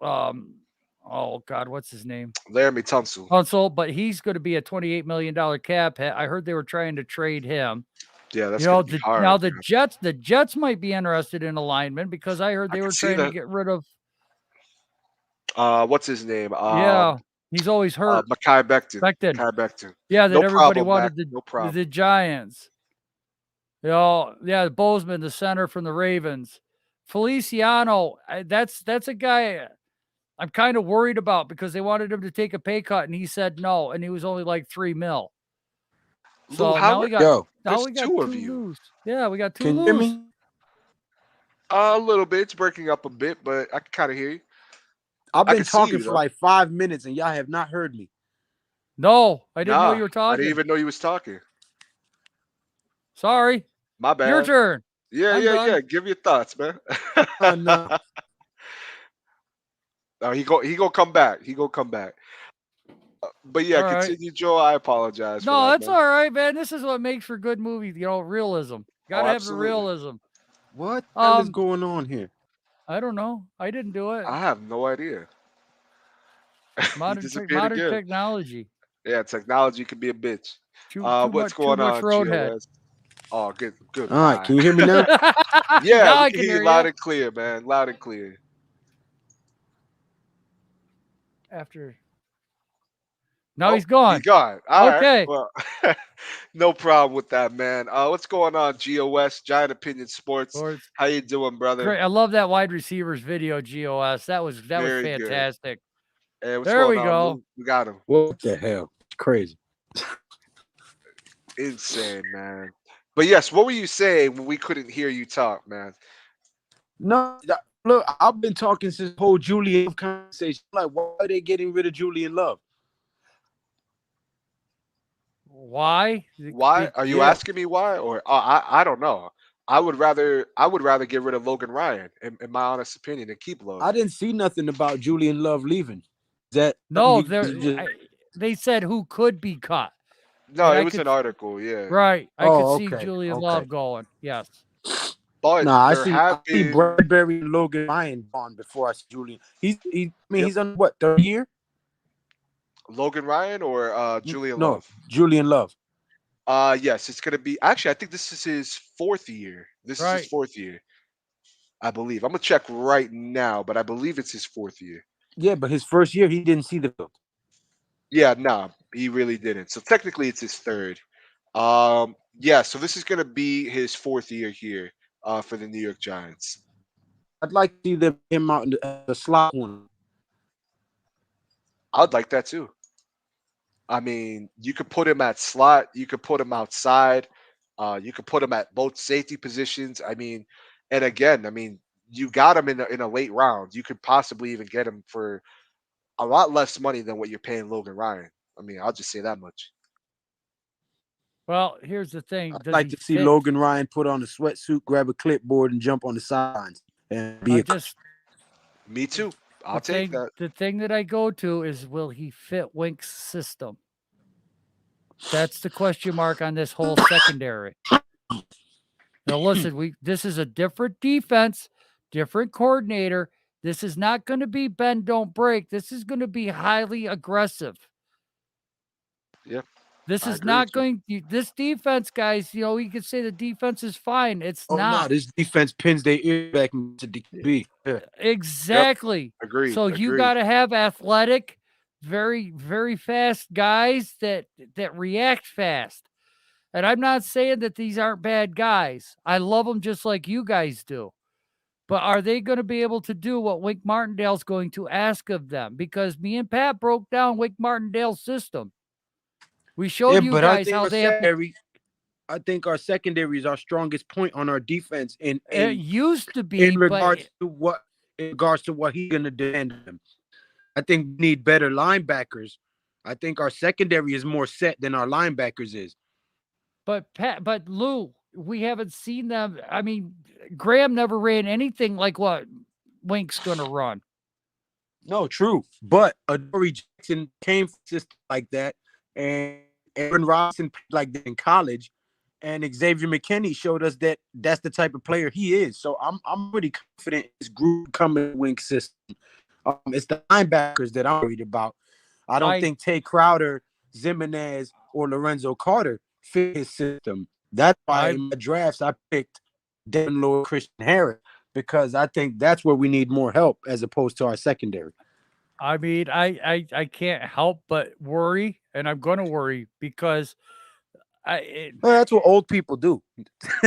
oh God, what's his name? Laramie Tunsil. Tunsil, but he's going to be a $28 million cap hit. I heard they were trying to trade him. Yeah, that's gonna be hard. Now the Jets might be interested in a lineman because I heard they were trying to get rid of. What's his name? Yeah, he's always hurt. Mekhi Becton. Becton. Mekhi Becton. Yeah, that No everybody problem, wanted Mac. No problem. the Giants. Yeah, Bozeman, the center from the Ravens. Feliciano, that's a guy I'm kind of worried about because they wanted him to take a pay cut and he said no, and he was only like $3 million. So now we got two of you. Loose. Yeah, we got two Can you loose. hear me? A little bit. It's breaking up a bit, but I can kind of hear you. I've I been can see talking you, for though. like 5 minutes and y'all have not heard me. No, I didn't know Nah, you were I talking. didn't even know you was talking. Sorry. My bad. Your turn. Yeah, I'm done. yeah. Give your thoughts, man. No. No, he gonna come back. He gonna come back. But yeah, All right. continue, Joe. I apologize. No, for that, that's man. all right, man. This is what makes for good movies, realism. Gotta have the absolutely. realism. What the hell is going on here? I don't know. I didn't do it. I have no idea. Modern technology. Yeah, technology can be a bitch. Too What's going on, roadhead. GOS? Oh, good. All right, can you hear me now? Yeah, Now we I can hear you loud and clear, man. Loud and clear. Now he's gone. He's gone. All Okay. right. Well, no problem with that, man. What's going on, GOS? Giant Opinion Sports. How you doing, brother? Great. I love that wide receivers video, GOS. That was Very good. fantastic. Hey, what's There going we on, go. Lou? We got him. What the hell? It's crazy. Insane, man. But yes, what were you saying when we couldn't hear you talk, man? No, look, I've been talking since the whole Julian Love conversation. Like, why are they getting rid of Julian Love? Why? Why are you asking me why? Or I don't know. I would rather get rid of Logan Ryan, in my honest opinion, and keep Logan. I didn't see nothing about Julian Love leaving. Is that no? they said who could be cut. No, And it I was could an article. Yeah, right. I could Oh, see okay, Julian okay. Love going. Yes. but Nah, there have I see been. Bradbury and Logan Ryan gone before I see Julian. I mean, Yep, he's on what, third year? Logan Ryan or Julian No, Love. Julian Love. Yes, it's gonna be. Actually, I think this is his fourth year. This is his Right. fourth year, I believe. I'm gonna check right now, but I believe it's his fourth year. Yeah, but his first year he didn't see the field. Yeah, nah, he really didn't. So technically, it's his third. Yeah, so this is gonna be his fourth year here for the New York Giants. I'd like to see him out in the slot one. I'd like that too. I mean, you could put him at slot, you could put him outside, you could put him at both safety positions. I mean, and again, I mean, you got him in a late round. You could possibly even get him for a lot less money than what you're paying Logan Ryan. I mean, I'll just say that much. Well, here's the thing. I'd Does like he to see fit? Logan Ryan put on a sweatsuit, grab a clipboard, and jump on the sidelines and be I a just Me too. I'll take that. the thing that I go to is will he fit Wink's system? That's the question mark on this whole secondary. Now listen, this is a different defense, different coordinator. This is not going to be bend don't break. This is going to be highly aggressive. Yeah, This I is agree with not you. going this defense, guys, you know, you could say the defense is fine. It's Oh no, not. this defense pins their ear back to DB. Yeah. Yep, Exactly. agreed. So you Agreed. got to have athletic, very very fast guys that react fast. And I'm not saying that these aren't bad guys. I love them just like you guys do. But are they going to be able to do what Wink Martindale's going to ask of them? Because me and Pat broke down Wink Martindale's system. We Yeah, showed you but I guys think how our they have to. secondary is our strongest point on our defense It used to be, in but regards to what he's gonna demand of them. I think we need better linebackers. I think our secondary is more set than our linebackers is. Pat, but Lou, we haven't seen them. I mean, Graham never ran anything like what Wink's going to run. No, true. But Adoree Jackson came from a system like that, and Aaron Robinson played like that in college, and Xavier McKinney showed us that that's the type of player he is. So I'm pretty confident this group coming wing system. It's the linebackers that I'm worried about. I don't think Tay Crowder, Zimenez, or Lorenzo Carter fit his system. That's why in my drafts I picked Devin Lloyd, Christian Harris, because I think that's where we need more help as opposed to our secondary. I mean, I can't help but worry, and I'm going to worry because well, that's what old people do.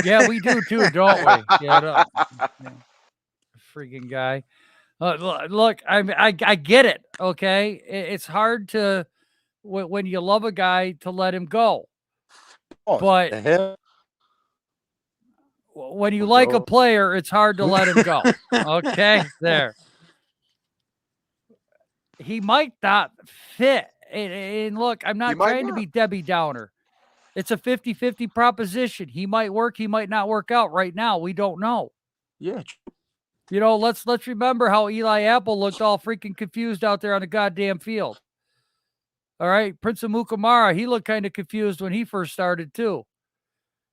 Yeah, we do too, don't we? Yeah, freaking guy. Look, I get it. Okay, it's hard to when you love a guy to let him go, but the hell? when you like a player, it's hard to let him go. Okay, there. He might not fit. And look, I'm not trying to be Debbie Downer. It's a 50-50 proposition. He might work, he might not work out right now. We don't know. Yeah. You know, let's remember how Eli Apple looked all freaking confused out there on the goddamn field. All right, Prince of Mukamara, he looked kind of confused when he first started too.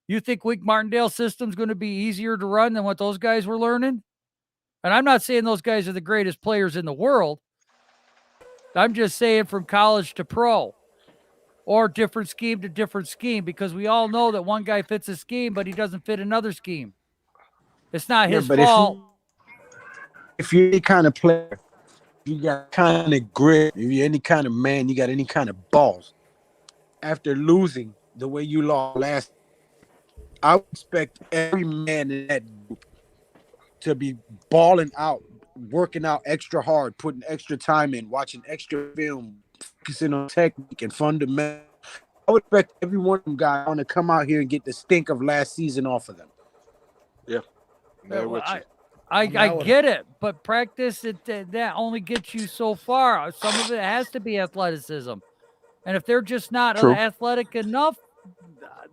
You think Wink Martindale's system's going to be easier to run than what those guys were learning? And I'm not saying those guys are the greatest players in the world. I'm just saying from college to pro or different scheme to different scheme, because we all know that one guy fits a scheme, but he doesn't fit another scheme. It's not his fault. If you're any kind of player, you got kind of grit, if you're any kind of man, you got any kind of balls. After losing the way you lost last, I would expect every man in that group to be balling out, working out extra hard, putting extra time in, watching extra film, focusing on technique and fundamentals. I would expect every one of them guys want to come out here and get the stink of last season off of them. Yeah. I get it, but practice that only gets you so far. Some of it has to be athleticism. And if they're just not athletic enough,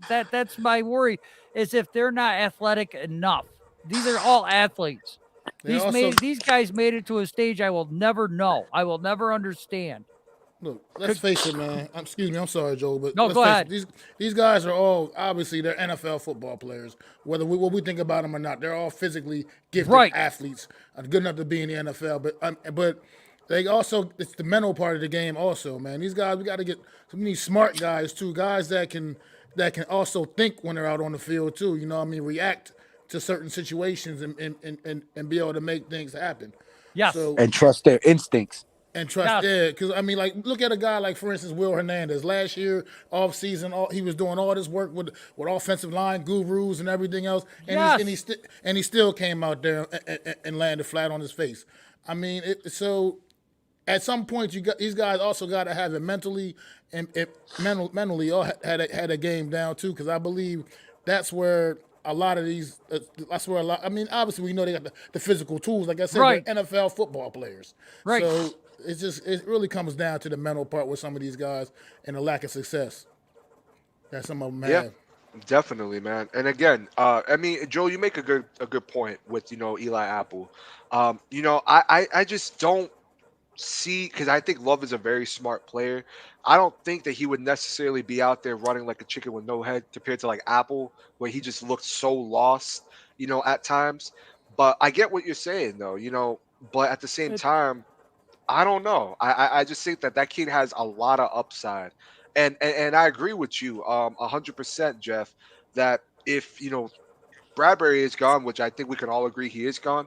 that's my worry, is if they're not athletic enough. These are all athletes. These guys made it to a stage I will never know. I will never understand. Look, let's Could, face it, man. Excuse me, I'm sorry, Joe, but no, let's go face it. ahead. These guys are all obviously they're NFL football players. Whether what we think about them or not, they're all physically gifted Right. athletes, good enough to be in the NFL. But they also it's the mental part of the game also, man. These guys we got to get some of these smart guys too, guys that can also think when they're out on the field too. You know, what I mean, react to certain situations and be able to make things happen. Yes. So and trust their instincts. and trust, Yes. yeah, because I mean, like, look at a guy like, for instance, Will Hernandez. Last year, off season, he was doing all this work with offensive line gurus and everything else, Yes. and he still came out there and landed flat on his face. I mean, so at some point, you got these guys also got to have it mentally and mentally all had a game down too, because I believe that's where a lot of these that's where a lot. I mean, obviously we know they got the physical tools. Like I said, they're Right. NFL football players. Right. So it really comes down to the mental part with some of these guys and the lack of success that some of them Yeah, have. definitely, man. And again, I mean, Joe, you make a good point with Eli Apple. I just don't see, because I think Love is a very smart player. I don't think that he would necessarily be out there running like a chicken with no head compared to like Apple, where he just looked so lost, at times. But I get what you're saying, though, but at the same It, time, I don't know. I just think that kid has a lot of upside, and I agree with you 100%, Jeff. That if Bradbury is gone, which I think we can all agree he is gone.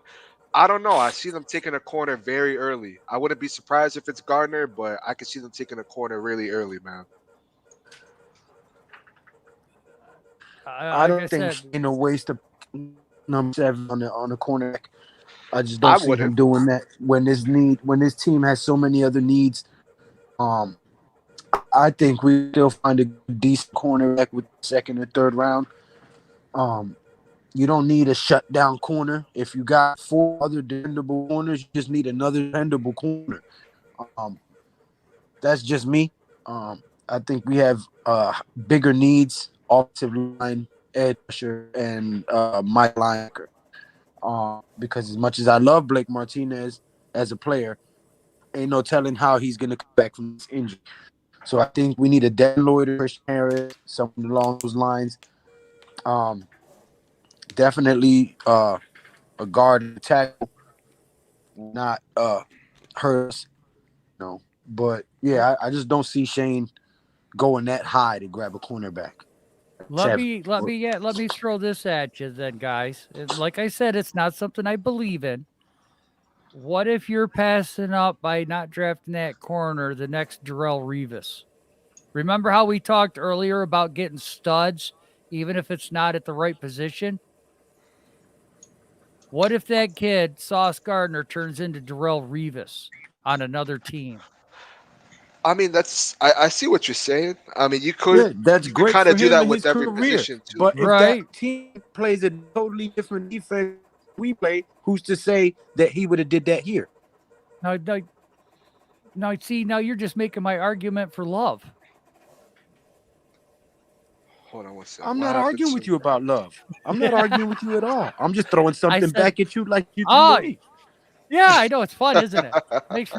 I don't know. I see them taking a corner very early. I wouldn't be surprised if it's Gardner, but I could see them taking a corner really early, man. I like I don't think said, Shane will waste a number 7 on the cornerback. I just don't I see him wouldn't. doing that when this team has so many other needs. Um, I think we still find a decent cornerback with second or third round. Um, you don't need a shutdown corner. If you got 4 other dependable corners, you just need another dependable corner. Um, that's just me. I think we have bigger needs: offensive line, edge rusher, and Mike linebacker. Because as much as I love Blake Martinez as a player, ain't no telling how he's gonna come back from this injury. So I think we need a Dan Lloyd, Christian Harris, something along those lines. Um, Definitely a guard and a tackle, not hurt us, But yeah, I just don't see Shane going that high to grab a cornerback. let Seven. me let me yeah, let me throw this at you then, guys. Like I said, it's not something I believe in. What if you're passing up by not drafting that corner, the next Darrell Revis? Remember how we talked earlier about getting studs, even if it's not at the right position? What if that kid, Sauce Gardner, turns into Darrell Revis on another team? I mean, I see what you're saying. I mean, you could Yeah, that's you could great kind of for do him that and with his every career. position too. But if that Right? team plays a totally different defense we play, who's to say that he would have did that here? Now, now, now, see, now you're just making my argument for love. Hold on one sec. I'm What not happened arguing with to? you about love. I'm not arguing with you at all. I'm just throwing I something said, back at you like you threw oh, to me. yeah, I know it's fun, isn't it? It makes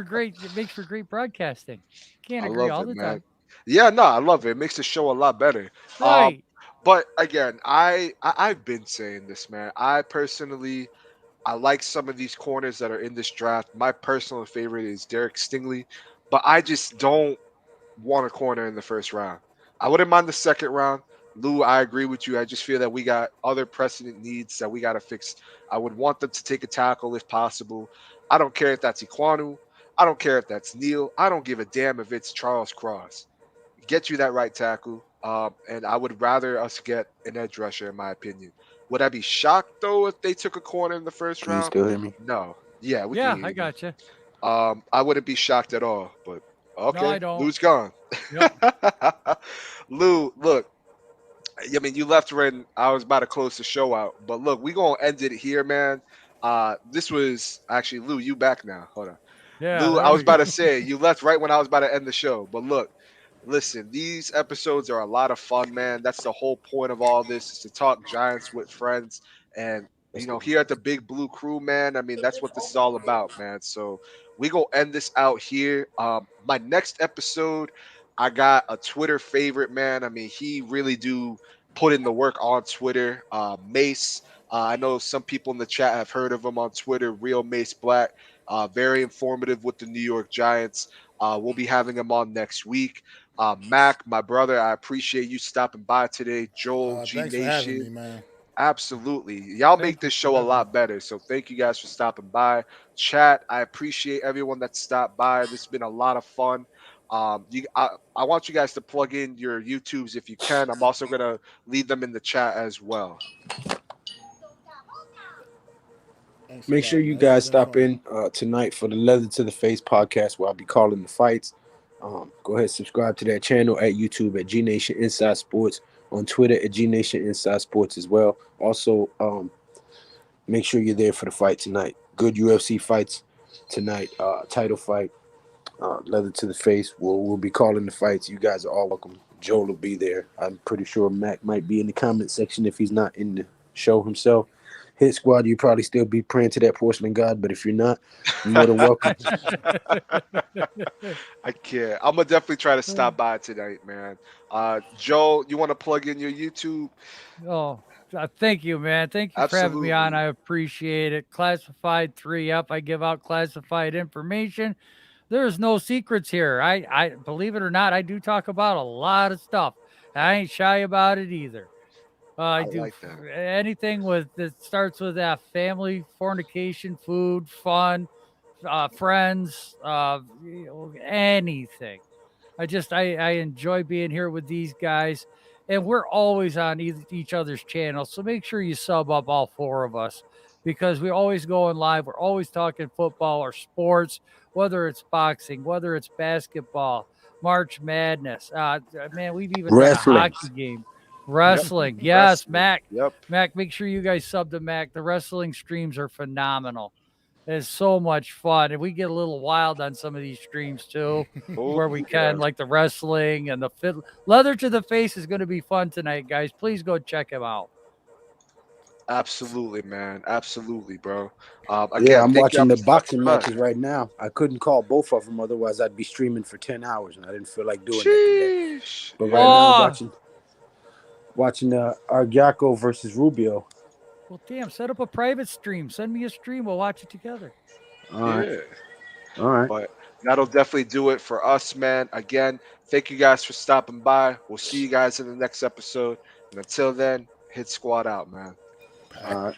for great broadcasting. Can't I agree love all it, the man. time. Yeah, no, I love it. It makes the show a lot better. Um, Right. but again, I've been saying this, man. I like some of these corners that are in this draft. My personal favorite is Derek Stingley, but I just don't want a corner in the first round. I wouldn't mind the second round. Lou, I agree with you. I just feel that we got other precedent needs that we got to fix. I would want them to take a tackle if possible. I don't care if that's Iquanu. I don't care if that's Neil. I don't give a damn if it's Charles Cross. Get you that right tackle. And I would rather us get an edge rusher, in my opinion. Would I be shocked though if they took a corner in the first Can you round? still hear me? No. Yeah, we can Yeah, hear I you, man. got you. I wouldn't be shocked at all. But No, I okay, don't. Lou's gone. Yep. Lou, look, I mean, you left when I was about to close the show out, but look, we gonna end it here, man. This was actually Lou. You back now? Hold on, Yeah, Lou. there I was we about go. to say you left right when I was about to end the show, but look, listen, these episodes are a lot of fun, man. That's the whole point of all this is to talk Giants with friends, and you Let's know, go. here at the Big Blue Crew, man. I mean, that's what this is all about, man. So we gonna end this out here. My next episode, I got a Twitter favorite, man. I mean, he really do put in the work on Twitter. Mace. I know some people in the chat have heard of him on Twitter. Real Mace Black. Very informative with the New York Giants. We'll be having him on next week. Mac, my brother, I appreciate you stopping by today. Joel, G Thanks for having Nation. me, man. Absolutely. Y'all make Thank you this for show a having me. lot better. So thank you guys for stopping by. Chat, I appreciate everyone that stopped by. This has been a lot of fun. I want you guys to plug in your YouTubes if you can. I'm also going to leave them in the chat as well. Thanks for Make sure that, you man. This has guys been stop fun. in tonight for the Leather to the Face podcast where I'll be calling the fights. Go ahead, subscribe to that channel at YouTube at G Nation Inside Sports, on Twitter at G Nation Inside Sports as well. Also, make sure you're there for the fight tonight. Good UFC fights tonight. Title fight, Leather to the Face. We'll be calling the fights. You guys are all welcome. Joel will be there. I'm pretty sure Mac might be in the comment section if he's not in the show himself. Hit Squad, you probably still be praying to that porcelain god, but if you're not, you're more than welcome. I can't. I'm gonna definitely try to stop by tonight, man. Joe, you want to plug in your YouTube? Oh, thank you, man. Thank you for having me on. Absolutely. I appreciate it. Classified 3 up. I give out classified information. There's no secrets here. I believe it or not, I do talk about a lot of stuff. I ain't shy about it either. I I do like that. anything with that starts with that family, fornication, food, fun, friends, anything. I enjoy being here with these guys, and we're always on each other's channels. So make sure you sub up all 4 of us because we always going live. We're always talking football or sports, whether it's boxing, whether it's basketball, March Madness. Man, we've even done a Wrestling. hockey game, Yep. wrestling. Yes, Wrestling. Mac. Yep. Mac, make sure you guys sub to Mac. The wrestling streams are phenomenal. It's so much fun, and we get a little wild on some of these streams too Oh where we yeah. can, like the wrestling and the fit. Leather to the Face is going to be fun tonight, guys. Please go check him out. Absolutely, man. Absolutely, bro. Yeah, Again, I'm thank y'all watching the for stopping boxing by. matches right now. I couldn't call both of them, otherwise I'd be streaming for 10 hours, and I didn't feel like doing that today. Sheesh. But right now, Yeah. I'm Oh, watching Argiaco versus Rubio. well, damn, set up a private stream. Send me a stream. We'll watch it together. All right, Yeah. all right. But that'll definitely do it for us, man. Again, thank you guys for stopping by. We'll see you guys in the next episode. And until then, hit squad out, man. All Pack. right.